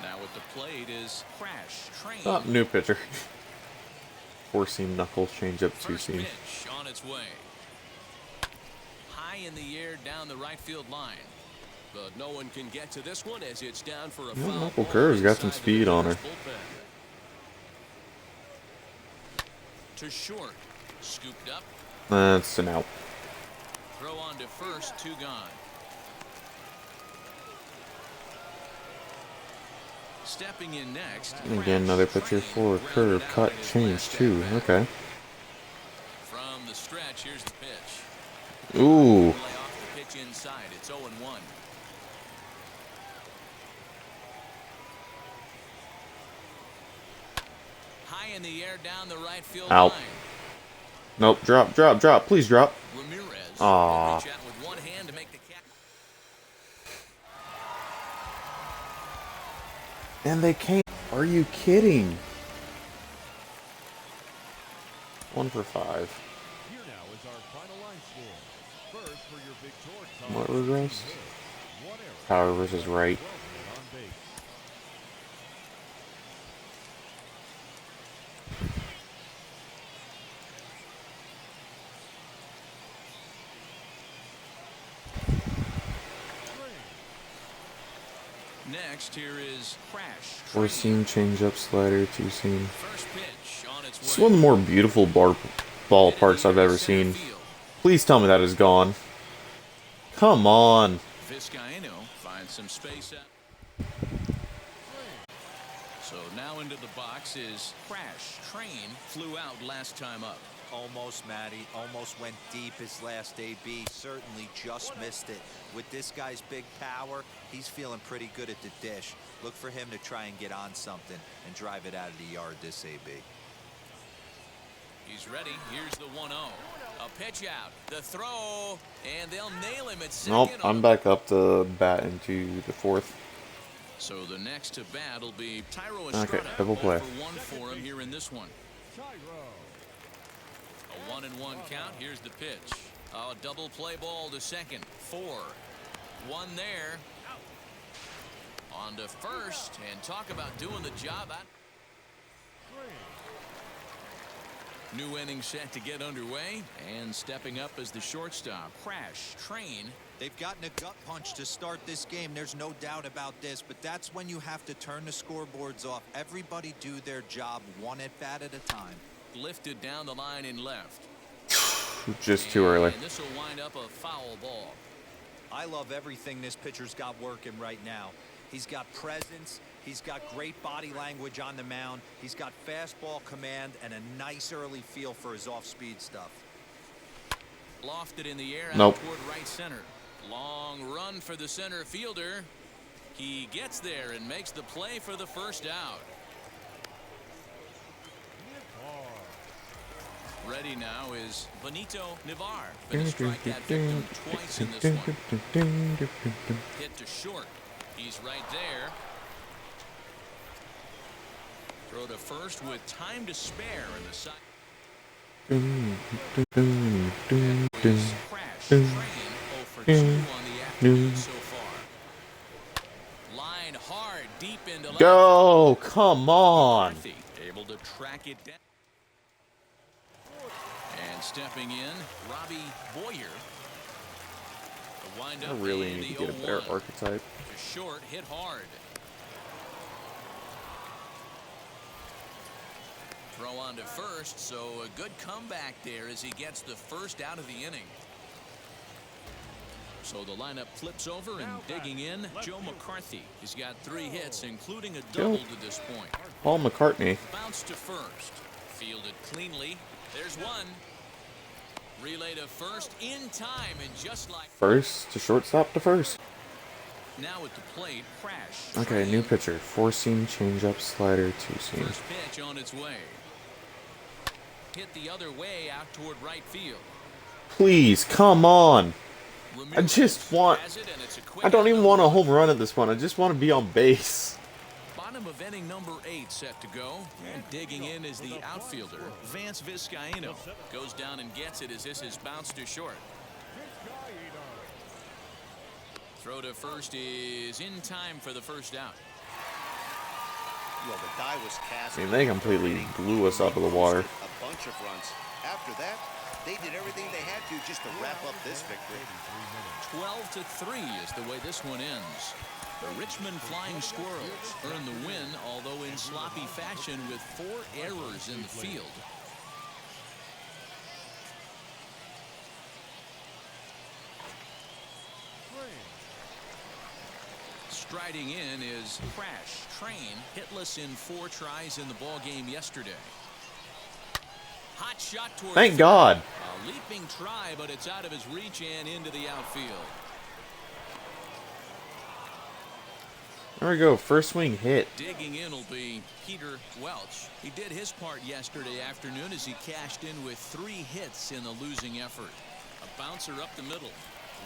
Now at the plate is Crash, Train. Oh, new pitcher. 4-seam knuckles, change up First 2-seam. pitch on its way. High in the air down the right field line. But no one can get to this one as it's down for a foul Knuckle ball curve's got some inside the speed on her. Mariners bullpen. To short. Scooped up. That's an out. Throw on to first. 2 gone. Stepping in next. And again, another pitcher for a curve, cut, change, 2. Okay. From the stretch, here's the pitch. Ooh. Lay off the pitch inside. It's 0-1. high in the air down the right field Out. line. Nope. Drop, drop, drop. Please drop. Ramirez Aw. will reach out with one hand to make the catch. And they can't. Are you kidding? 1 for 5. Here now is our final line score. First for your Victor What Tom, was this? 1 error, Power versus right. 12 men on base. Next, here is Crash. 4-seam changeup slider, 2-seam. First pitch on its This is way. one of the more beautiful ballparks I've ever Center seen. field. Please tell me that is gone. Come on. Vizcaino finds some space out. So now into the box is Crash. Train flew out last time up. Almost, Matty. Almost went deep his last AB. Certainly just missed it. With this guy's big power, he's feeling pretty good at the dish. Look for him to try and get on something and drive it out of the yard this AB. He's ready. Here's the 1-0. A pitch out. The throw. And they'll nail him at second. Nope, I'm back up to bat into the 4th. So the next to bat will be Tyro Okay, Estrada. double play. 0 for 1 for him here in this one. A 1-1 count. Here's the pitch. A double play ball to second. 4. 1 there. On to first. And talk about doing the job out. New inning set to get underway. And stepping up as the shortstop. Crash. Train. They've gotten a gut punch to start this game. There's no doubt about this, but that's when you have to turn the scoreboards off. Everybody do their job 1 at bat at a time. Lifted down the line in left. Just too early. And this will wind up a foul ball. I love everything this pitcher's got working right now. He's got presence. He's got great body language on the mound. He's got fastball command and a nice early feel for his off-speed stuff. Lofted in the air out Nope. toward right center. Long run for the center fielder. He gets there and makes the play for the first out. Ready now is Benito Navar. Been a strikeout victim twice in this one. Hit to short. He's right there. Throw to first with time to spare in the side. Crash. Train 0 for 2 on the afternoon so far. Line hard deep into left. Go! Come on! McCarthy able to track it down. And stepping in, Robbie Boyer. The windup I really and need the to get a better 0-1. archetype. To short, hit hard. Throw on to first, so a good comeback there as he gets the first out of the inning. So the lineup flips over and digging in, Joe McCarthy. He's got 3 hits, including a double to this point. Paul McCartney. Bounce to first. Fielded cleanly. There's one. Relay to first in time, and just like First to shortstop to first. now at the plate, Crash. Okay, new pitcher. 4-seam changeup slider, 2-seam. First pitch on its way. Hit the other way out toward right field. Please, come on! I Ramirez just want... has it, and it's a quick I don't out even number want a 1. home run at this point. I just want to be on base. Bottom of inning number 8 set to go. And digging in is the outfielder, Vance Vizcaino. Goes down and gets it as this is bounced to short. Throw to first is in time for the first out. Well, the die was cast. I mean, they completely blew us out of the water. A bunch of runs. After that, they did everything they had to just to wrap up this victory. 12-3 is the way this one ends. The Richmond Flying Squirrels earn the win, although in sloppy fashion with 4 errors in the field. Striding in is Crash. Train hitless in 4 tries in the ball game yesterday. Hot shot toward Thank third. God. A leaping try, but it's out of his reach and into the outfield. There we go. First swing hit. Digging in will be Peter Welch. He did his part yesterday afternoon as he cashed in with 3 hits in the losing effort. A bouncer up the middle.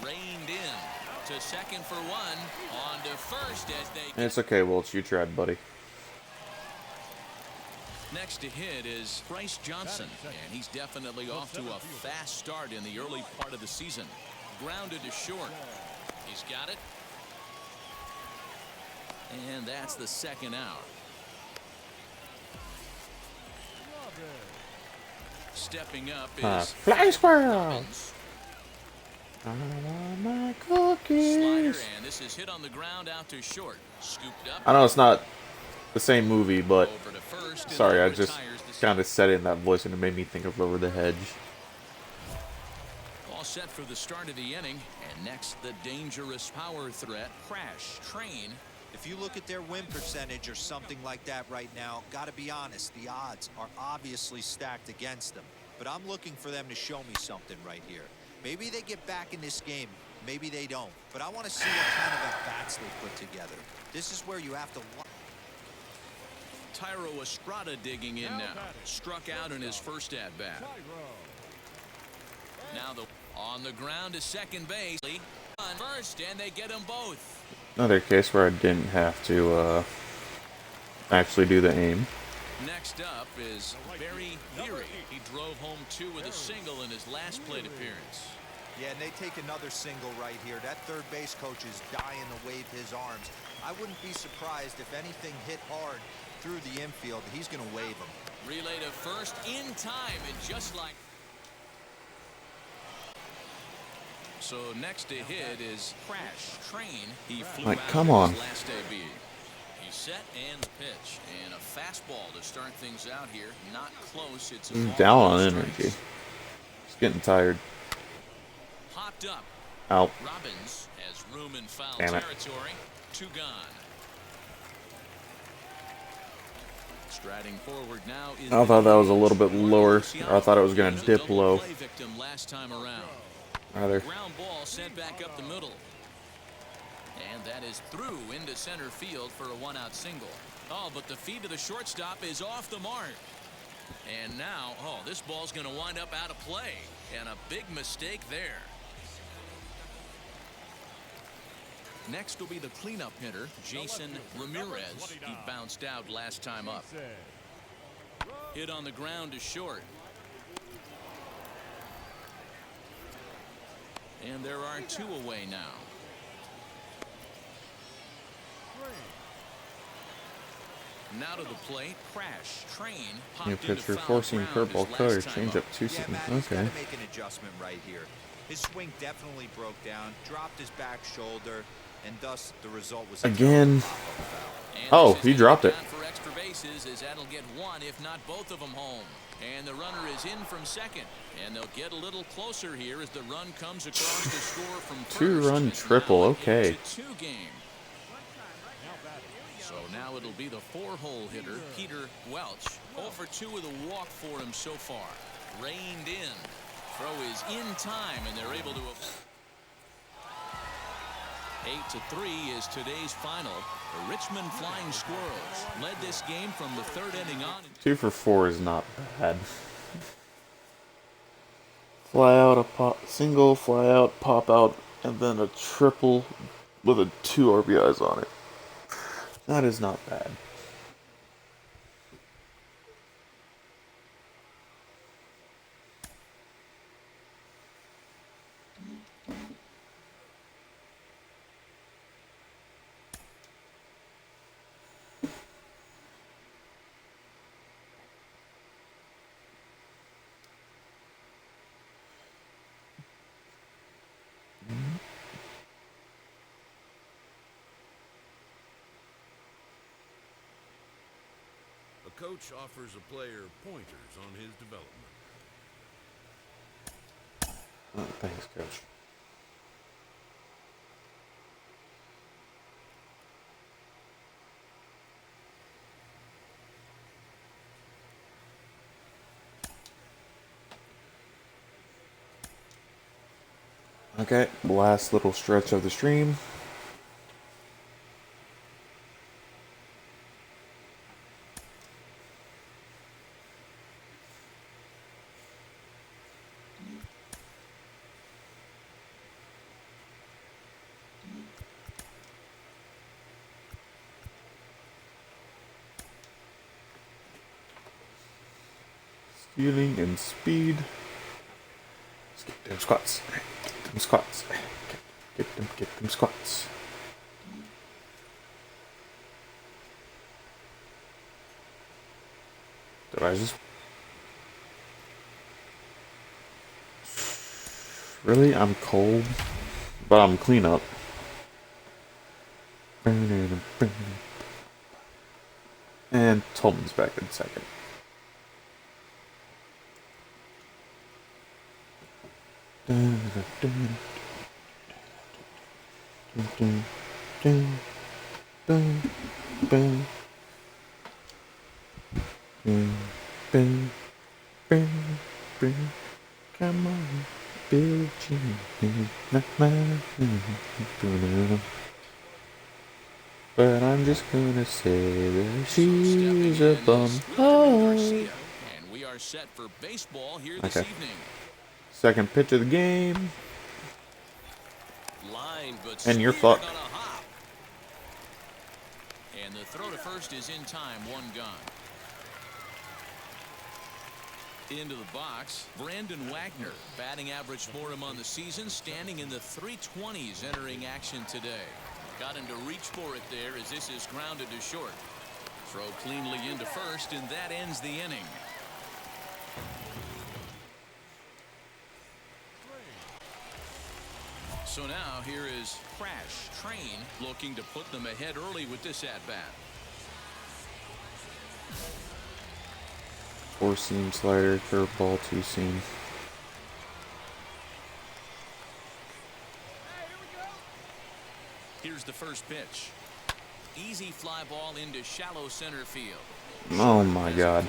Reined in to second for 1. On to first as they... It's okay, Welch. You tried, buddy. Next to hit is Bryce Johnson, and he's definitely off to a fast start in the early part of the season. Grounded to short. He's got it. And that's the second out. Stepping up is Fly squirrel. Robbins. I want my cookies. Slider, and this is hit on the ground out to short. Scooped up. I know it's not the same movie, but Over to first, and sorry, that I just retires the kind of said it in that voice and it made me think of Over the Hedge. All set for the start of the inning. And next, the dangerous power threat, Crash Train. If you look at their win percentage or something like that right now, gotta be honest, the odds are obviously stacked against them. But I'm looking for them to show me something right here. Maybe they get back in this game, maybe they don't. But I want to see what kind of at-bats they put together. This is where you have to... Tyro Estrada digging in now. Struck out in his first at-bat. Now on the ground to second base. On first, and they get them both. Another case where I didn't have to actually do the aim. Next up is Barry Leary. He drove home 2 with a single in his last plate appearance. Yeah, and they take another single right here. That third base coach is dying to wave his arms. I wouldn't be surprised if anything hit hard through the infield. He's going to wave them. Relay to first in time, and just like... So next to hit is Crash Train. He flew Like, out come in on. his last debut. He's set and the pitch, and a fastball to start things out here. Not close. It's a He's ball down on strikes. energy. He's getting tired. Popped up. Out. Robbins has room in foul Damn it. territory. 2 gone. Striding forward now is I thought that was a little bit lower. Or I thought it was going to dip low. Play victim last time around. Rather. Ground ball sent back up the middle. And that is through into center field for a 1-out single. Oh, but the feed to the shortstop is off the mark. And now, oh, this ball's going to wind up out of play. And a big mistake there. Next will be the cleanup hitter, Jason Ramirez. He bounced out last time up. Hit on the ground to short. And there are 2 away now. Now to the plate, Crash Train. New Popped into pitcher foul forcing ground purple his color. last time Change up. up 2 Yeah, seconds. Matt, he's got Okay. to make an adjustment right here. His swing definitely broke down, dropped his back shoulder, and thus the result was Again. And Oh, this is he dropped it. down for extra bases, as that'll get 1, if not both of them, home. And the runner is in from second, and they'll get a little closer here as the run comes across to score from first. 2-run It's triple, now an okay. 8-2 game. So now it'll be the 4-hole hitter, Peter Welch. 0 for 2 with a walk for him so far. Reined in. Throw is in time, and they're able to... 8-3 is today's final. The Richmond Flying Squirrels led this game from the 3rd inning on. 2 for 4 is not bad. Fly out, a pop, single, fly out, pop out, and then a triple with a 2 RBIs on it. That is not bad. A coach offers a player pointers on his development. Oh, thanks, coach. Okay, last little stretch of the stream. Stealing and speed. Let's get them squats. Get them squats. Get them squats. Did I just... Really? I'm cold, but I'm clean up. And Tolman's back in second. Come on, Bill Jean. But I'm just gonna say that she's a bum. Oh. And we are set for baseball here this evening. Second pitch of the game. Line, but And you're fucked. on a hop. And the throw to first is in time, one gone. Into the box, Brandon Wagner, batting average for him on the season, standing in the 320s entering action today. Got him to reach for it there as this is grounded to short. Throw cleanly into first, and that ends the inning. So now here is Crash Train looking to put them ahead early with this at-bat. Four-seam slider, curveball, two-seam. Here's the first pitch. Easy fly ball into shallow center field. Oh my god.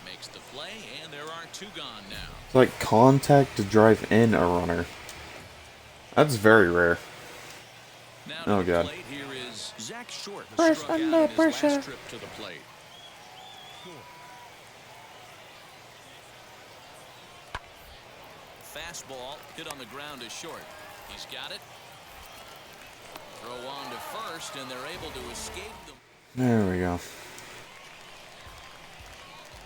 Makes the play, and there are two gone now. It's like contact to drive in a runner. That's very rare. Now Oh to the god. plate, here is Zach Short. Press Struck out under in his pressure. last trip to the plate. Fastball hit on the ground is short. He's got it. Throw on to first, and they're able to escape them. There we go.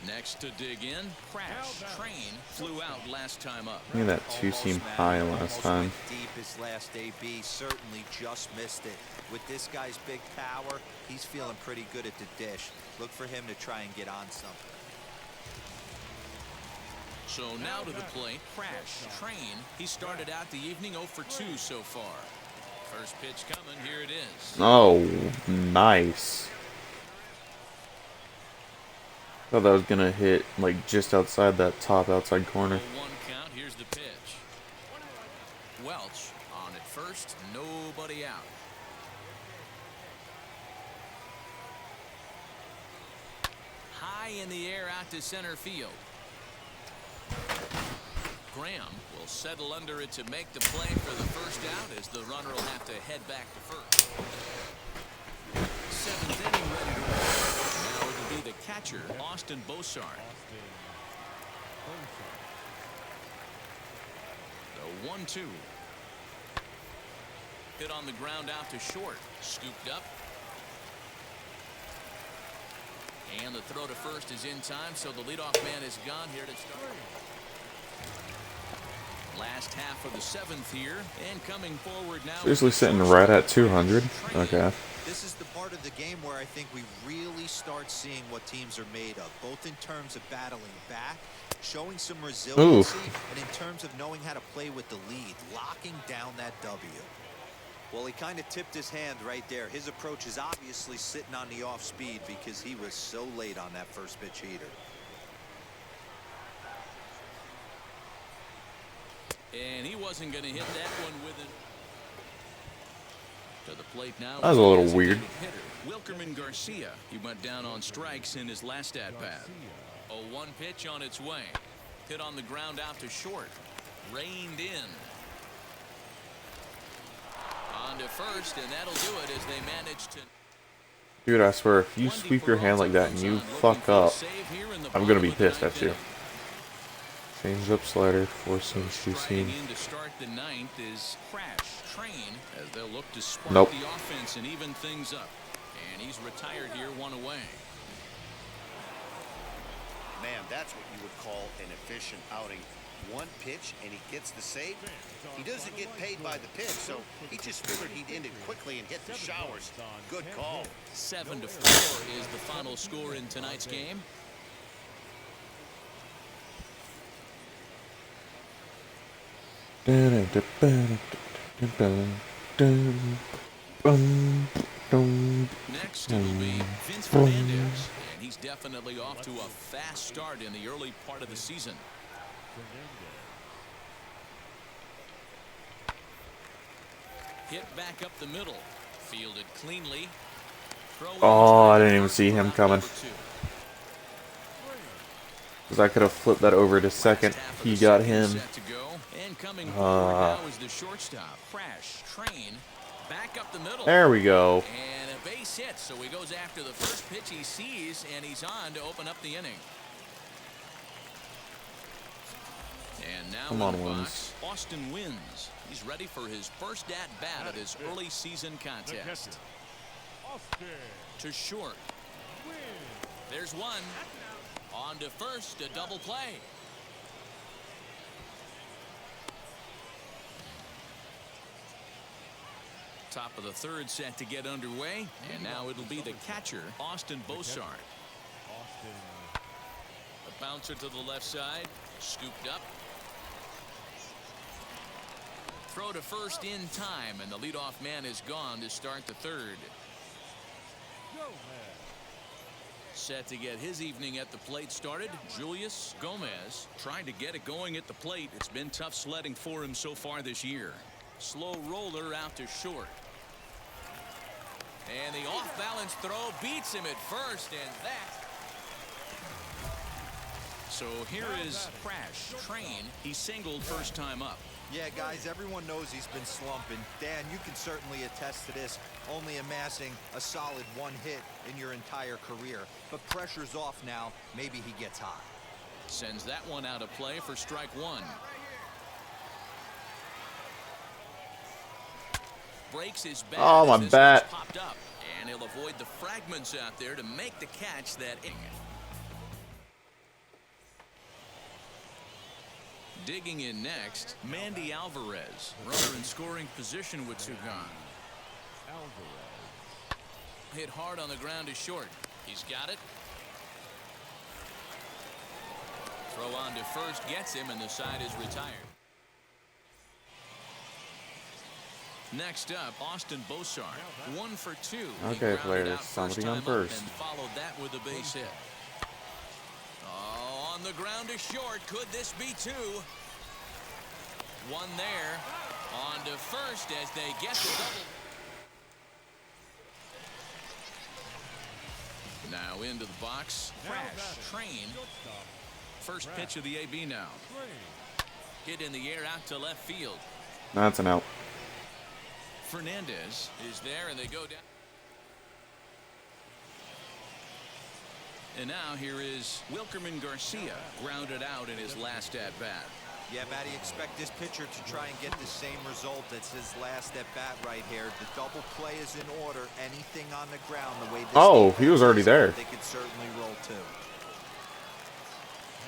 Next to dig in, Crash Train flew out last time up. Look at that two-seam high last time. Deep his last AB, certainly just missed it. With this guy's big power, he's feeling pretty good at the dish. Look for him to try and get on something. So now to the plate, Crash Train. He started out the evening 0 for 2 so far. First pitch coming, here it is. Oh, nice. Thought that was gonna hit like just outside that top outside corner. 1 count, here's the pitch. Welch on at first, nobody out. High in the air out to center field. Graham will settle under it to make the play for the first out as the runner will have to head back to first. 7th inning ready to roll. Now it'll be the catcher, Austin Bosart. The 1-2. Hit on the ground out to short. Scooped up. And the throw to first is in time, so the leadoff man is gone here to start. Last half of the 7th here, and coming forward now. Seriously sitting right at 200? Okay. This is the part of the game where I think we really start seeing what teams are made of, both in terms of battling back, showing some resiliency, and in terms of knowing how to play with the lead, locking down that W. Well, he kind of tipped his hand right there. His approach is obviously sitting on the off speed because he was so late on that first pitch heater. And he wasn't going to hit that one with it. To the plate now. That was a little weird. Hitter, Wilkerman Garcia. He went down on strikes in his last at-bat. A 1 pitch on its way. Hit on the ground out to short. Reined in. On to first, and that'll do it as they manage to. Dude, I swear, if you sweep your hand like that and you fuck up, I'm gonna be pissed at you. Change up slider, 4-seam, 2-seam. To start the 9th is Crash Train as they'll look to spark Nope. the offense and even things up. And he's retired here, 1 away. Man, that's what you would call an efficient outing. One pitch and he gets the save. He doesn't get paid by the pitch, so he just figured he'd end it quickly and hit the showers. Good call. 7-4 is the final score in tonight's game. Next, it'll be Vince Fernandez, and he's definitely off to a fast start in the early part of the season. Hit back up the middle, fielded cleanly. Oh, I didn't even see him coming. Because I could have flipped that over to second. He got him. And coming forward now is the shortstop. Crash, train, back up the middle. There we go. And a base hit, so he goes after the first pitch he sees, and he's on to open up the inning. And now Come on, Wins. Austin Wins. He's ready for his first at-bat of this early season contest. To short. There's one. On to first, a double play. Top of the third set to get underway, and now it'll be the catcher, Austin Bosart. A bouncer to the left side, scooped up. Throw to first in time, and the leadoff man is gone to start the third. Set to get his evening at the plate started, Julius Gomez tried to get it going at the plate. It's been tough sledding for him so far this year. Slow roller out to short. And the off-balance throw beats him at first, and that. So here is Crash, train. He singled first time up. Yeah, guys, everyone knows he's been slumping. Dan, you can certainly attest to this, only amassing a solid one hit in your entire career. But pressure's off now. Maybe he gets hot. Sends that one out of play for strike one. Breaks his bat. Oh, my bat. Popped up, and he'll avoid the fragments out there to make the catch that inning. Digging in next, Mandy Alvarez. Runner in scoring position with two gone. Hit hard on the ground to short. He's got it. Throw on to first gets him, and the side is retired. Next up, Austin Bosart. 1 for 2. Okay, players. Somebody on first. And followed that with a base hit. Oh, on the ground to short. Could this be two? One there. On to first as they get the double. Now into the box. Crash, train. First pitch of the AB now. Hit in the air out to left field. That's an out. Fernandez is there, and they go down. And now here is Wilkerman Garcia, grounded out in his last at-bat. Yeah, Matty, expect this pitcher to try and get the same result as his last at-bat right here. The double play is in order. Anything on the ground, the way this he was already there. They could certainly roll too.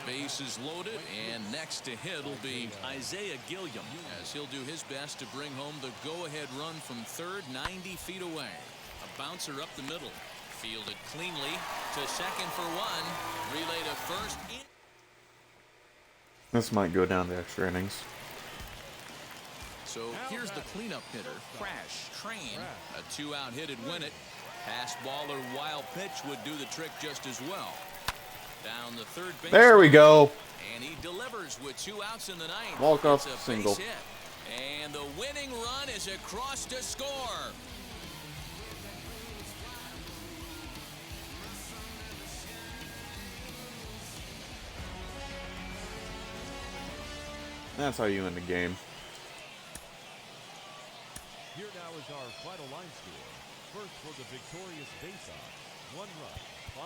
Bases loaded, and next to hit will be Isaiah Gilliam, as he'll do his best to bring home the go-ahead run from third, 90 feet away. A bouncer up the middle, fielded cleanly to second for one, relay to first. This might go down to extra innings. So here's the cleanup hitter, Crash, train. A 2-out hit'd win it. Pass ball or wild pitch would do the trick just as well. Down the third base. There we go. And he delivers with 2 outs in the ninth. Walk-off It's a single. base hit. And the winning run is across to score. That's how you win the game. Here now is our final line score. First for the victorious face-off. 1 run,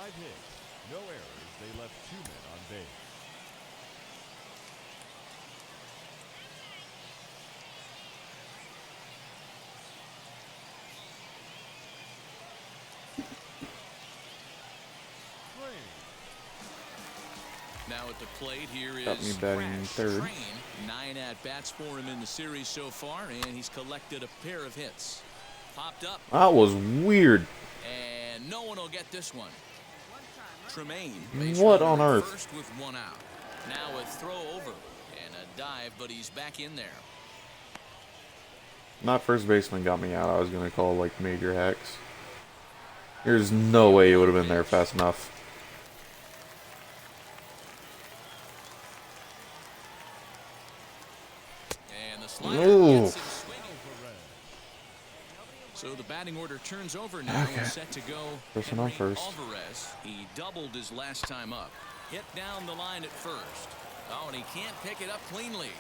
5 hits, no errors. They left 2 men on base. Now at the plate here Got me is batting Crash third. Train. 9 at-bats for him in the series so far, and he's collected a pair of hits. Popped up, That was weird. and no one will get this one. Tremaine. What on earth? First with 1 out. Now a throw over and a dive, but he's back in there. Not first baseman got me out. I was going to call like major hacks. There's no way he would have been there fast enough. And the slider Ooh. gets him swinging. So the batting order turns over now. Okay. And set to go. Person on Henry first. Alvarez. He doubled his last time up. Hit down the line at first. Oh, and he can't pick it up cleanly.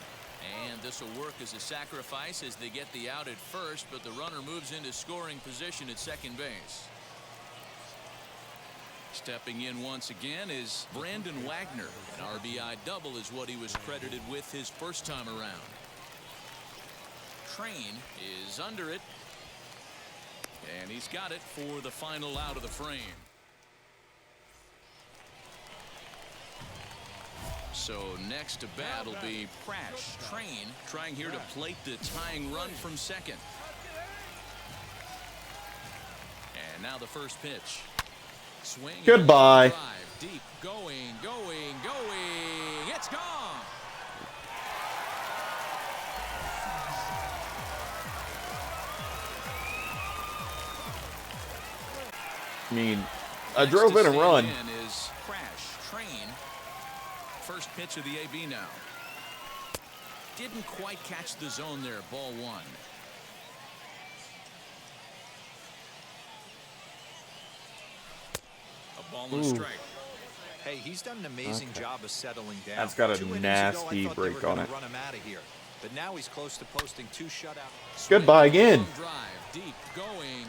And this will work as a sacrifice as they get the out at first, but the runner moves into scoring position at second base. Stepping in once again is Brandon Wagner. An RBI double is what he was credited with his first time around. Train is under it. And he's got it for the final out of the frame. So next to bat will be Crash Train, trying here to plate the tying run from second. And now the first pitch. Swing. Goodbye. Drive, deep, going. It's gone. I mean, I drove in and run. Next to stand in is Crash Train. First pitch of the AB now. Didn't quite catch the zone there. Ball 1. A ball and a strike. Hey, he's done an amazing job of settling down. That's got a 2 innings ago, nasty I thought they break were gonna on it. Run him out of here. But now he's close to posting 2 shutouts. Goodbye again. Drive, deep, going.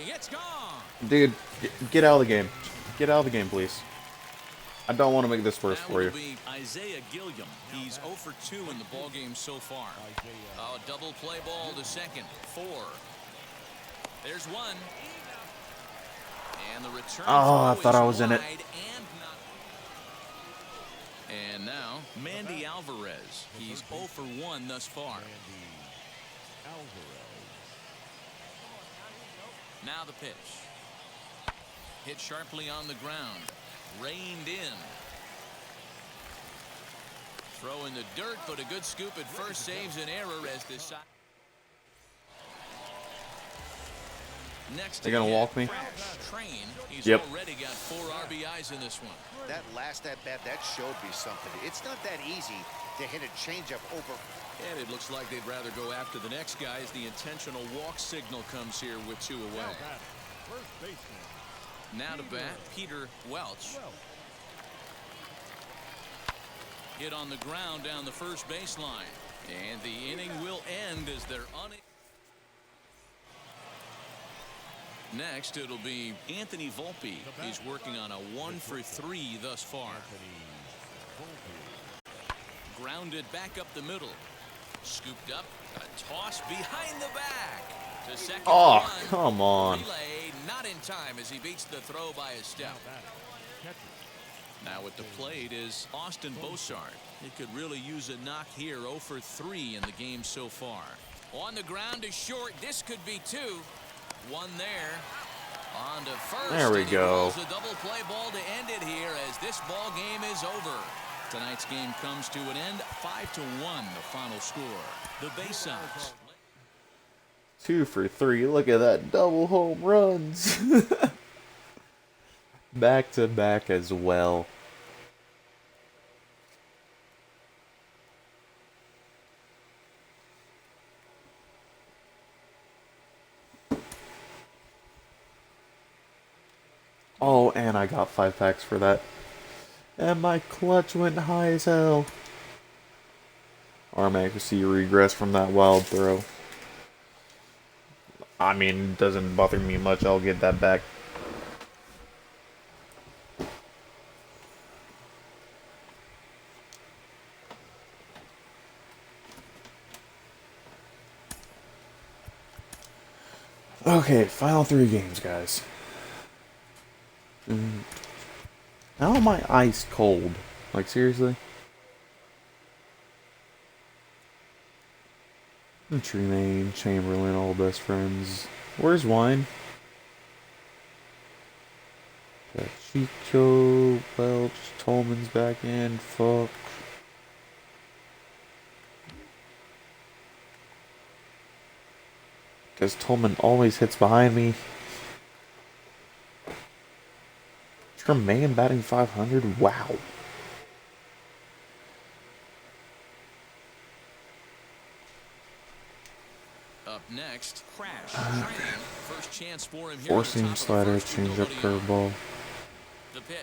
It's gone. Dude, get out of the game. Get out of the game, please. I don't want to make this worse Now for you. it'll be Isaiah Gilliam. He's 0 for 2 in the ballgame so far. Oh, double play ball to second. 4. There's 1. And the return. Oh, I throw thought is I was in it. wide and now Mandy Alvarez. He's 0 for 1 thus far. Now the pitch. Hit sharply on the ground. Reined in. Throw in the dirt, but a good scoop at first saves an error as this side. Next They're gonna walk me? Train. He's Yep. already got 4 RBIs in this one. That last at bat, that showed me something. It's not that easy to hit a changeup over. And it looks like they'd rather go after the next guy as the intentional walk signal comes here with 2 away. First baseman. Now to bat, Peter Welch. Hit on the ground down the first baseline. And the inning will end as they're unable. Next, it'll be Anthony Volpe. He's working on a 1 for 3 thus far. Grounded back up the middle. Scooped up. A toss behind the back. To second. Oh, run. come on. Relay not in time as he beats the throw by a step. Now at the plate is Austin Bosart. He could really use a knock here. 0 for 3 in the game so far. On the ground is short. This could be 2. 1 there. On to first. There we and he go. rolls a double play ball to end it here as this ball game is over. Tonight's game comes to an end. 5-1 the final score. The Bay Sox. 2 for 3. Look at that. Double home runs. Back to back as well. Oh, and I got 5 packs for that. And my clutch went high as hell. Arm accuracy regress from that wild throw. I mean, it doesn't bother me much. I'll get that back. Okay, final 3 games, guys. How am I ice cold? Like, seriously? Tremaine, Chamberlain, all best friends. Where's Wine? Got Chico, Welch, Tolman's back in. Fuck. Because Tolman always hits behind me. Tremaine batting 500? Wow. Up next, Crash. Train. First chance for him here. Four seam slider, change up curveball. The pitch.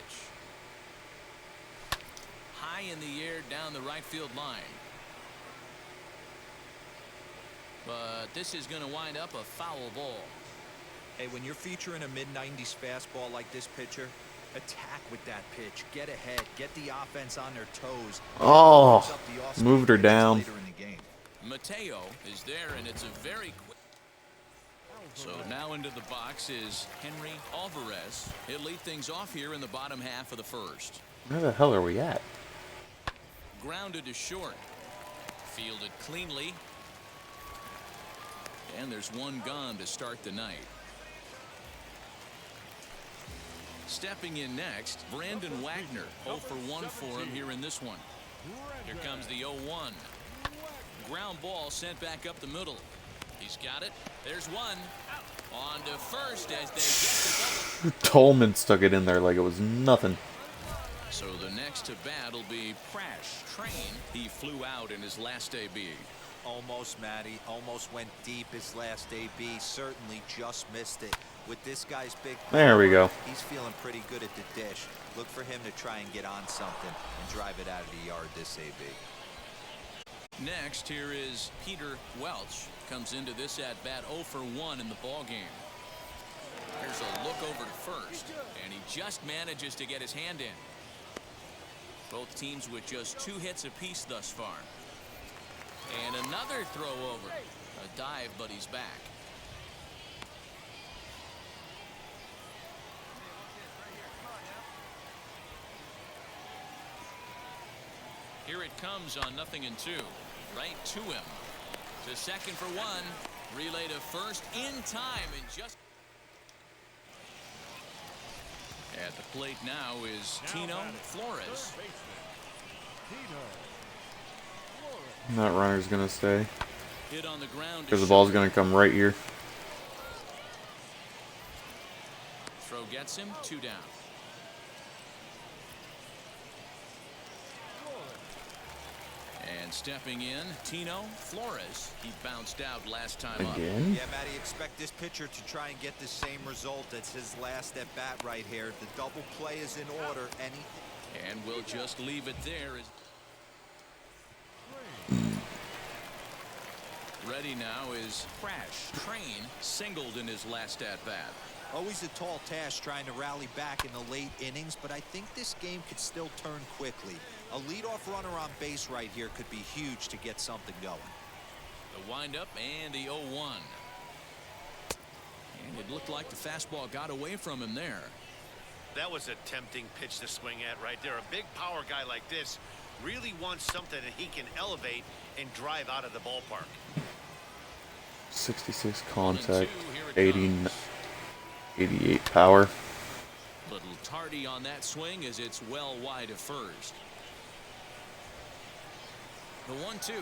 High in the air down the right field line. But this is going to wind up a foul ball. Hey, when you're featuring a mid-90s fastball like this pitcher, attack with that pitch. Get ahead. Get the offense on their toes. Oh, moved her down. Later in the game. Mateo is there, and it's a very quick. So now into the box is Henry Alvarez. He'll lead things off here in the bottom half of the first. Where the hell are we at? Grounded to short. Fielded cleanly. And there's one gone to start the night. Stepping in next, Brandon Wagner. 0 for 1 for him here in this one. Here comes the 0-1. Ground ball sent back up the middle. He's got it. There's one. On to first as they get the double. Tolman stuck it in there like it was nothing. So the next to bat will be Crash Train. He flew out in his last AB. Almost, Matty. Almost went deep his last AB. Certainly just missed it. With this guy's big power, There we go. He's feeling pretty good at the dish. Look for him to try and get on something and drive it out of the yard this AB. Next, here is Peter Welch. Comes into this at-bat 0 for 1 in the ballgame. Here's a look over to first, and he just manages to get his hand in. Both teams with just 2 hits apiece thus far. And another throw over. A dive, but he's back. Here it comes on 0-2. Right to him. To second for 1. Relay to first in time and just. At the plate now is Tino Flores. That runner's gonna stay. Hit on the ground Because the ball's gonna come right here. Throw gets him. 2 down. And stepping in, Tino Flores. He bounced out last time up. Again? Yeah, Matty, expect this pitcher to try and get the same result as his last at bat right here. The double play is in order, And we'll just leave it there. Ready now is Crash Train, singled in his last at bat. always a tall task trying to rally back in the late innings, but I think this game could still turn quickly. A leadoff runner on base right here could be huge to get something going. The windup and the 0-1. And it looked like the fastball got away from him there. That was a tempting pitch to swing at right there. A big power guy like this really wants something that he can elevate and drive out of the ballpark. 66 contact, 88 power. Little tardy on that swing as it's well wide of first. The 1-2.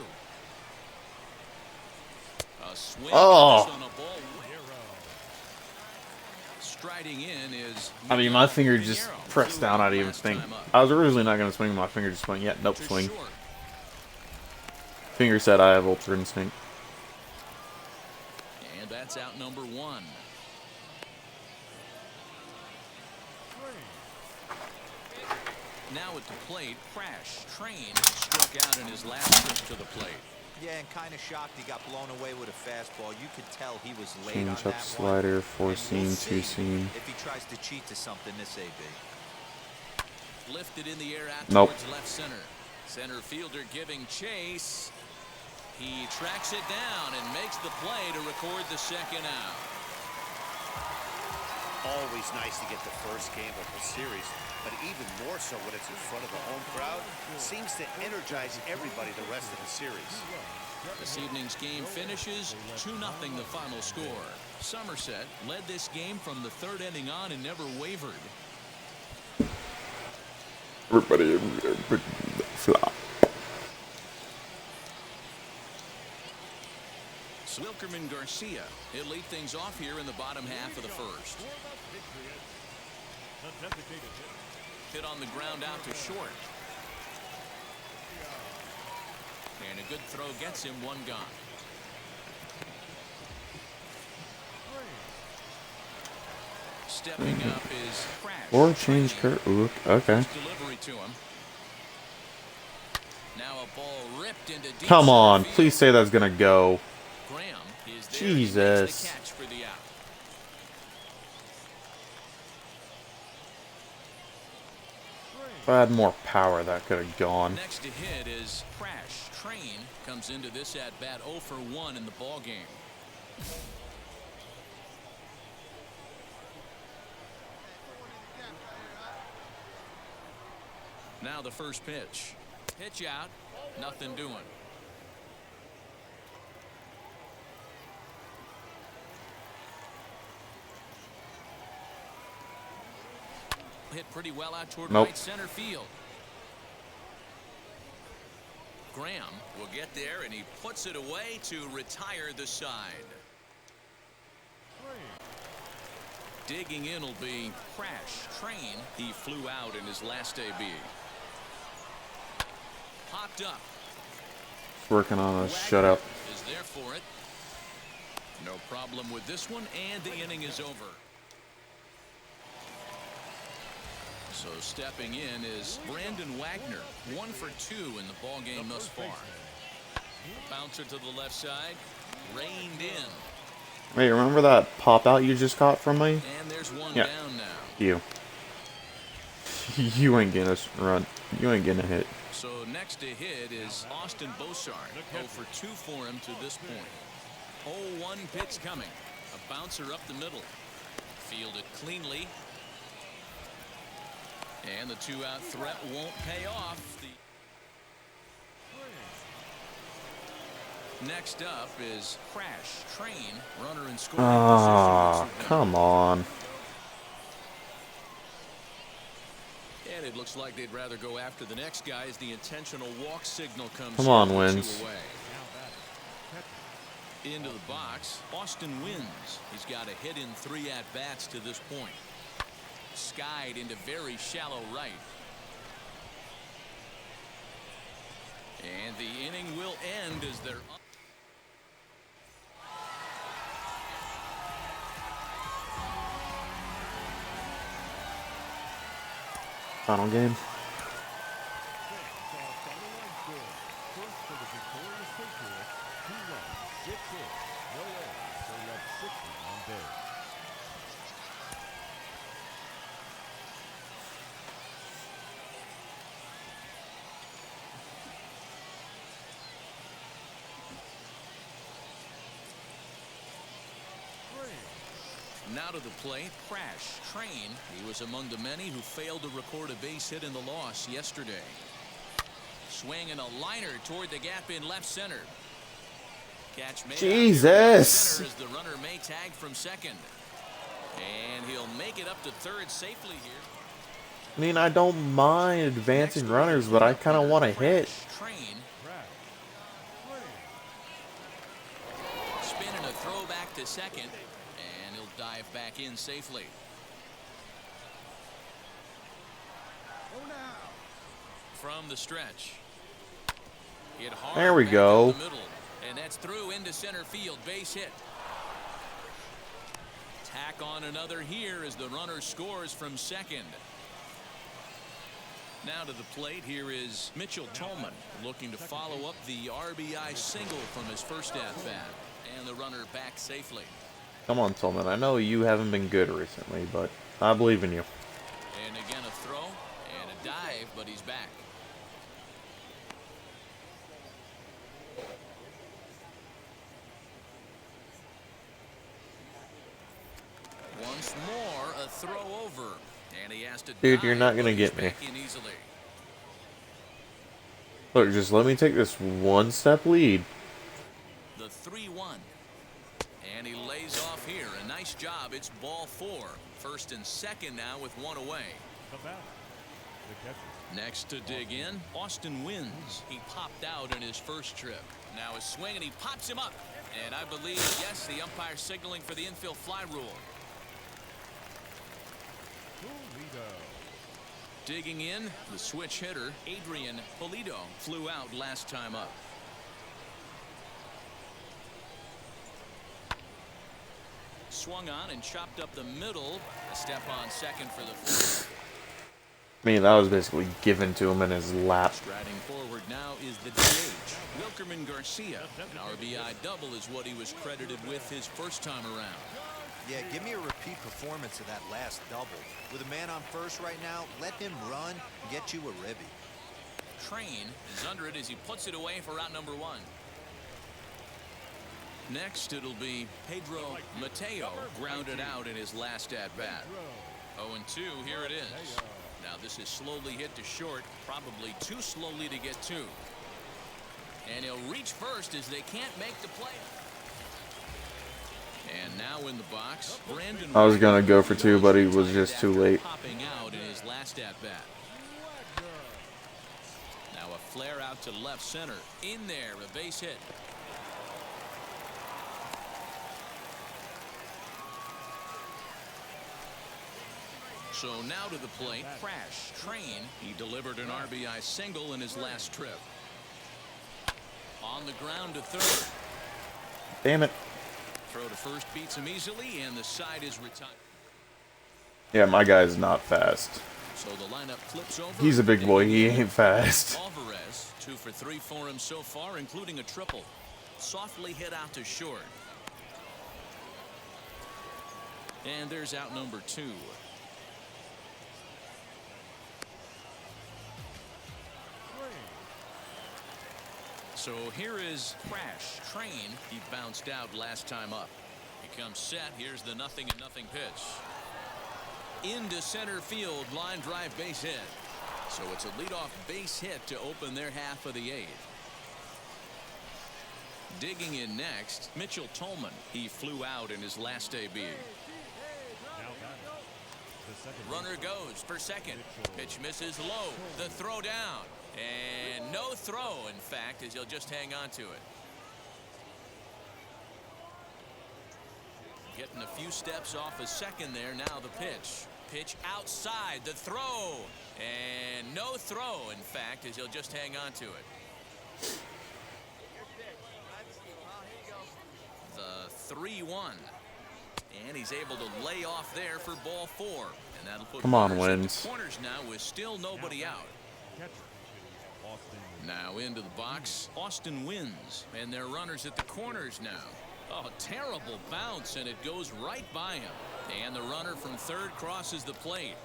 A swing on a ball. Striding in is. I mean, my finger just pressed down. I didn't even think. I was originally not going to swing. My finger just went, yeah, nope, swing. Finger said I have ultra instinct. And that's out number 1. Now at the plate, Crash Train struck out in his last trip to the plate. Yeah, and kind of shocked he got blown away with a fastball. You could tell he was late on Change that up slider, one. 4-seam, 2-seam. If he tries to cheat to something this AB. Lifted in the air out Nope. towards left center. Center fielder giving chase. He tracks it down and makes the play to record the second out. Always nice to get the first game of a series, but even more so when it's in front of the home crowd. Seems to energize everybody the rest of the series. This evening's game finishes 2-0 the final score. Somerset led this game from the third inning on and never wavered. Everybody flop. Wilkerman Garcia, he'll lead things off here in the bottom half of the first. Hit on the ground out to short. And a good throw gets him one gone. Stepping up is Crash. Or change Kurt. Ooh, okay. Delivery to him. Now a ball ripped into deep Come on. center field. Please say that's going to go. Graham is there. Jesus. He makes the catch for the out. If I had more power, that could have gone. Next to hit is Crash. Train comes into this at bat 0 for 1 in the ball game. Now the first pitch. Pitch out. Nothing doing. Hit pretty well out toward Nope. right center field. Graham will get there, and he puts it away to retire the side. Digging in will be Crash. Train. He flew out in his last AB. Popped up. Working on a shutout. Is there for it. No problem with this one, and the inning is over. So stepping in is Brandon Wagner, 1 for 2 in the ball game thus far. Bouncer to the left side, reined in, Wait, remember that pop out you just got from me? and there's one Yeah. down now. You. You ain't getting us run. You ain't getting a hit. So next to hit is Austin Bosart, 0 for 2 for him to this point. 0-1 pitch coming, a bouncer up the middle, fielded cleanly. And the 2-out threat won't pay off. Next up is Crash. Train. Runner in scoring Ah, position. come on. And it looks like they'd rather go after the next guy as the intentional walk signal comes. Come on, in, 2 Wins. away. Into the box. Austin wins. He's got a hit in 3 at-bats to this point. Skied into very shallow right. And the inning will end as they're up. Final game. Now to the plate, Crash. Train. He was among the many who failed to record a base hit in the loss yesterday. Swinging a liner toward the gap in left center. Catch made. Jesus. Center as the runner may tag from second. And he'll make it up to third safely here. I mean, I don't mind advancing runners, but I kind of want to hit. Train. Spinning a throw back to second. And he'll dive back in safely. From the stretch. Hit hard There we back go. up the middle, and that's through into center field. Base hit. Tack on another here as the runner scores from second. Now to the plate, here is Mitchell Tolman looking to follow up the RBI single from his first at-bat. And the runner back safely. Come on, Tillman. I know you haven't been good recently, but I believe in you. And again a throw and a dive, but he's back. Once more, throw over, and he has to Dude, you're dive, not but gonna he's get me. back in easily. Look, just let me take this one-step lead. The 3-1. And he lays off here. A nice job. It's ball 4. First and second now with one away. The batter, the catcher. Next to dig in, Austin wins. He popped out in his first trip. Now a swing, and he pops him up. And I believe, yes, the umpire signaling for the infield fly rule. Digging in, the switch hitter, Adrian Polito, flew out last time up. Swung on and chopped up the middle. A step on second for the first. I mean, that was basically given to him in his lap. Striding forward now is the DH, Wilkerman Garcia. An RBI double is what he was credited with his first time around. Yeah, give me a repeat performance of that last double. With a man on first right now, let him run and get you a ribby. Train is under it as he puts it away for out number 1. Next, it'll be Pedro Mateo, grounded out in his last at-bat. 0-2, here it is. Now this is slowly hit to short, probably too slowly to get to. And he'll reach first as they can't make the play. And now in the box, Brandon. I was gonna go for 2, but he was just too late. Popping out in his last at-bat. Now a flare out to left center. In there, a base hit. So now to the plate, Crash Train. He delivered an RBI single in his last trip. On the ground to third. Damn it. Throw to first beats him easily, and the side is retired. Yeah, my guy's not fast. So the lineup flips over. He's a big boy. He ain't fast. Alvarez, 2 for 3 for him so far, including a triple. Softly hit out to short. And there's out number 2. So here is Crash Train. He bounced out last time up. He comes set. Here's the 0-0 pitch. Into center field, line drive base hit. So it's a leadoff base hit to open their half of the 8th. Digging in next, Mitchell Tolman. He flew out in his last AB. Runner goes for second. Pitch misses low. The throw down. And no throw, in fact, as he'll just hang on to it. Getting a few steps off a second there. Now the pitch. Pitch outside. The throw. And no throw, in fact, as he'll just hang on to it. The 3-1. And he's able to lay off there for ball 4. And that'll put Come on, runners into Wins. corners now with still nobody out. Now into the box, Austin wins, and they're runners at the corners now. Oh, terrible bounce, and it goes right by him. And the runner from third crosses the plate.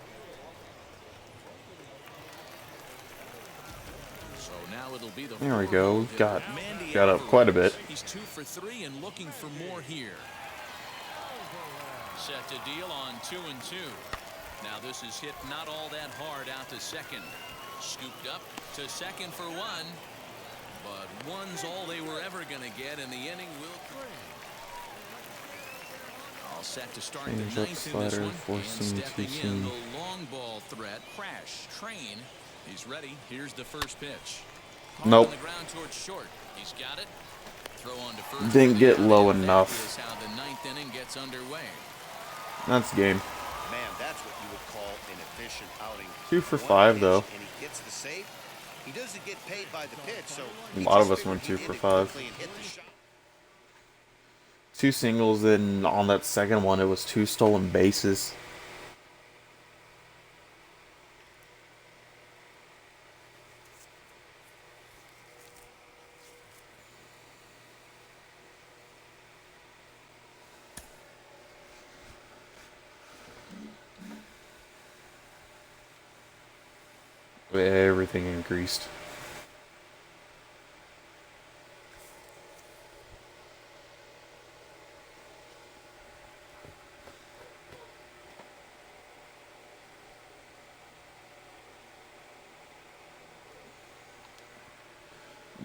So now it'll be the There we go. four-hole Got hitter, Mandy up quite a bit. Alvarez. He's 2 for 3 and looking for more here. Set to deal on 2-2. Now this is hit not all that hard out to second. Scooped up to second for 1. But 1's all they were ever going to get, and the inning will come. All set to start the Change up 9th in this slider, one. forcing And too stepping in, soon. the long ball threat, Crash Train. He's ready. Here's the first pitch. Nope. On the ground towards short. He's got it. Throw on to first. Didn't get low And that enough. is how the 9th inning gets underway. That's game. Man, that's what you would call an efficient outing. 2 for 1 5 pitch, though. And he gets the save. He doesn't get paid by the pitch, so A he lot of just us went figured 2 he for hit it 5. quickly and hit the shot. 2 singles, and on that second one, it was 2 stolen bases. Everything increased.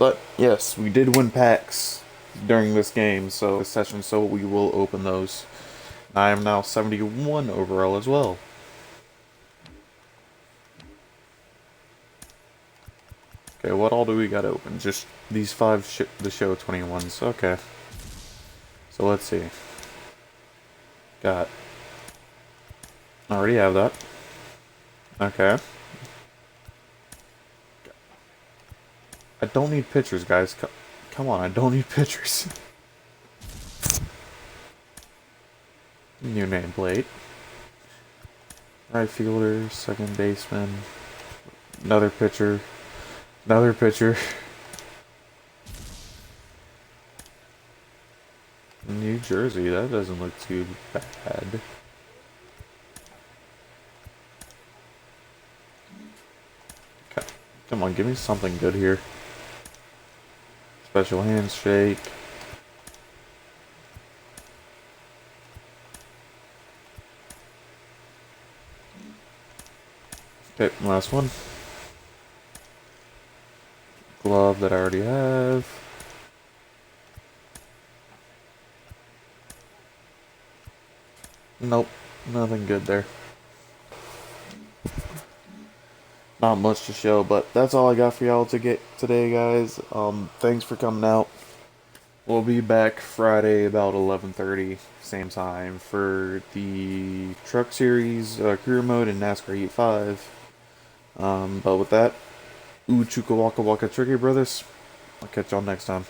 But yes, we did win packs during this game, so this session, so we will open those. I am now 71 overall as well. Okay, what all do we got open? Just these 5 the show 21s. Okay. So let's see. Got. I already have that. Okay. I don't need pictures, guys. Come on, I don't need pictures. New nameplate. Right fielder, second baseman. Another pitcher. Another pitcher. New Jersey, that doesn't look too bad. Okay. Come on, give me something good here. Special handshake. Okay, last one. Glove that I already have. Nope, nothing good there. Not much to show, but that's all I got for y'all to get today, guys. Thanks for coming out. We'll be back Friday about 11:30, same time, for the Truck Series, Career Mode, and NASCAR Heat 5. But with that, Chuka Waka Waka Tricky Brothers. I'll catch y'all next time.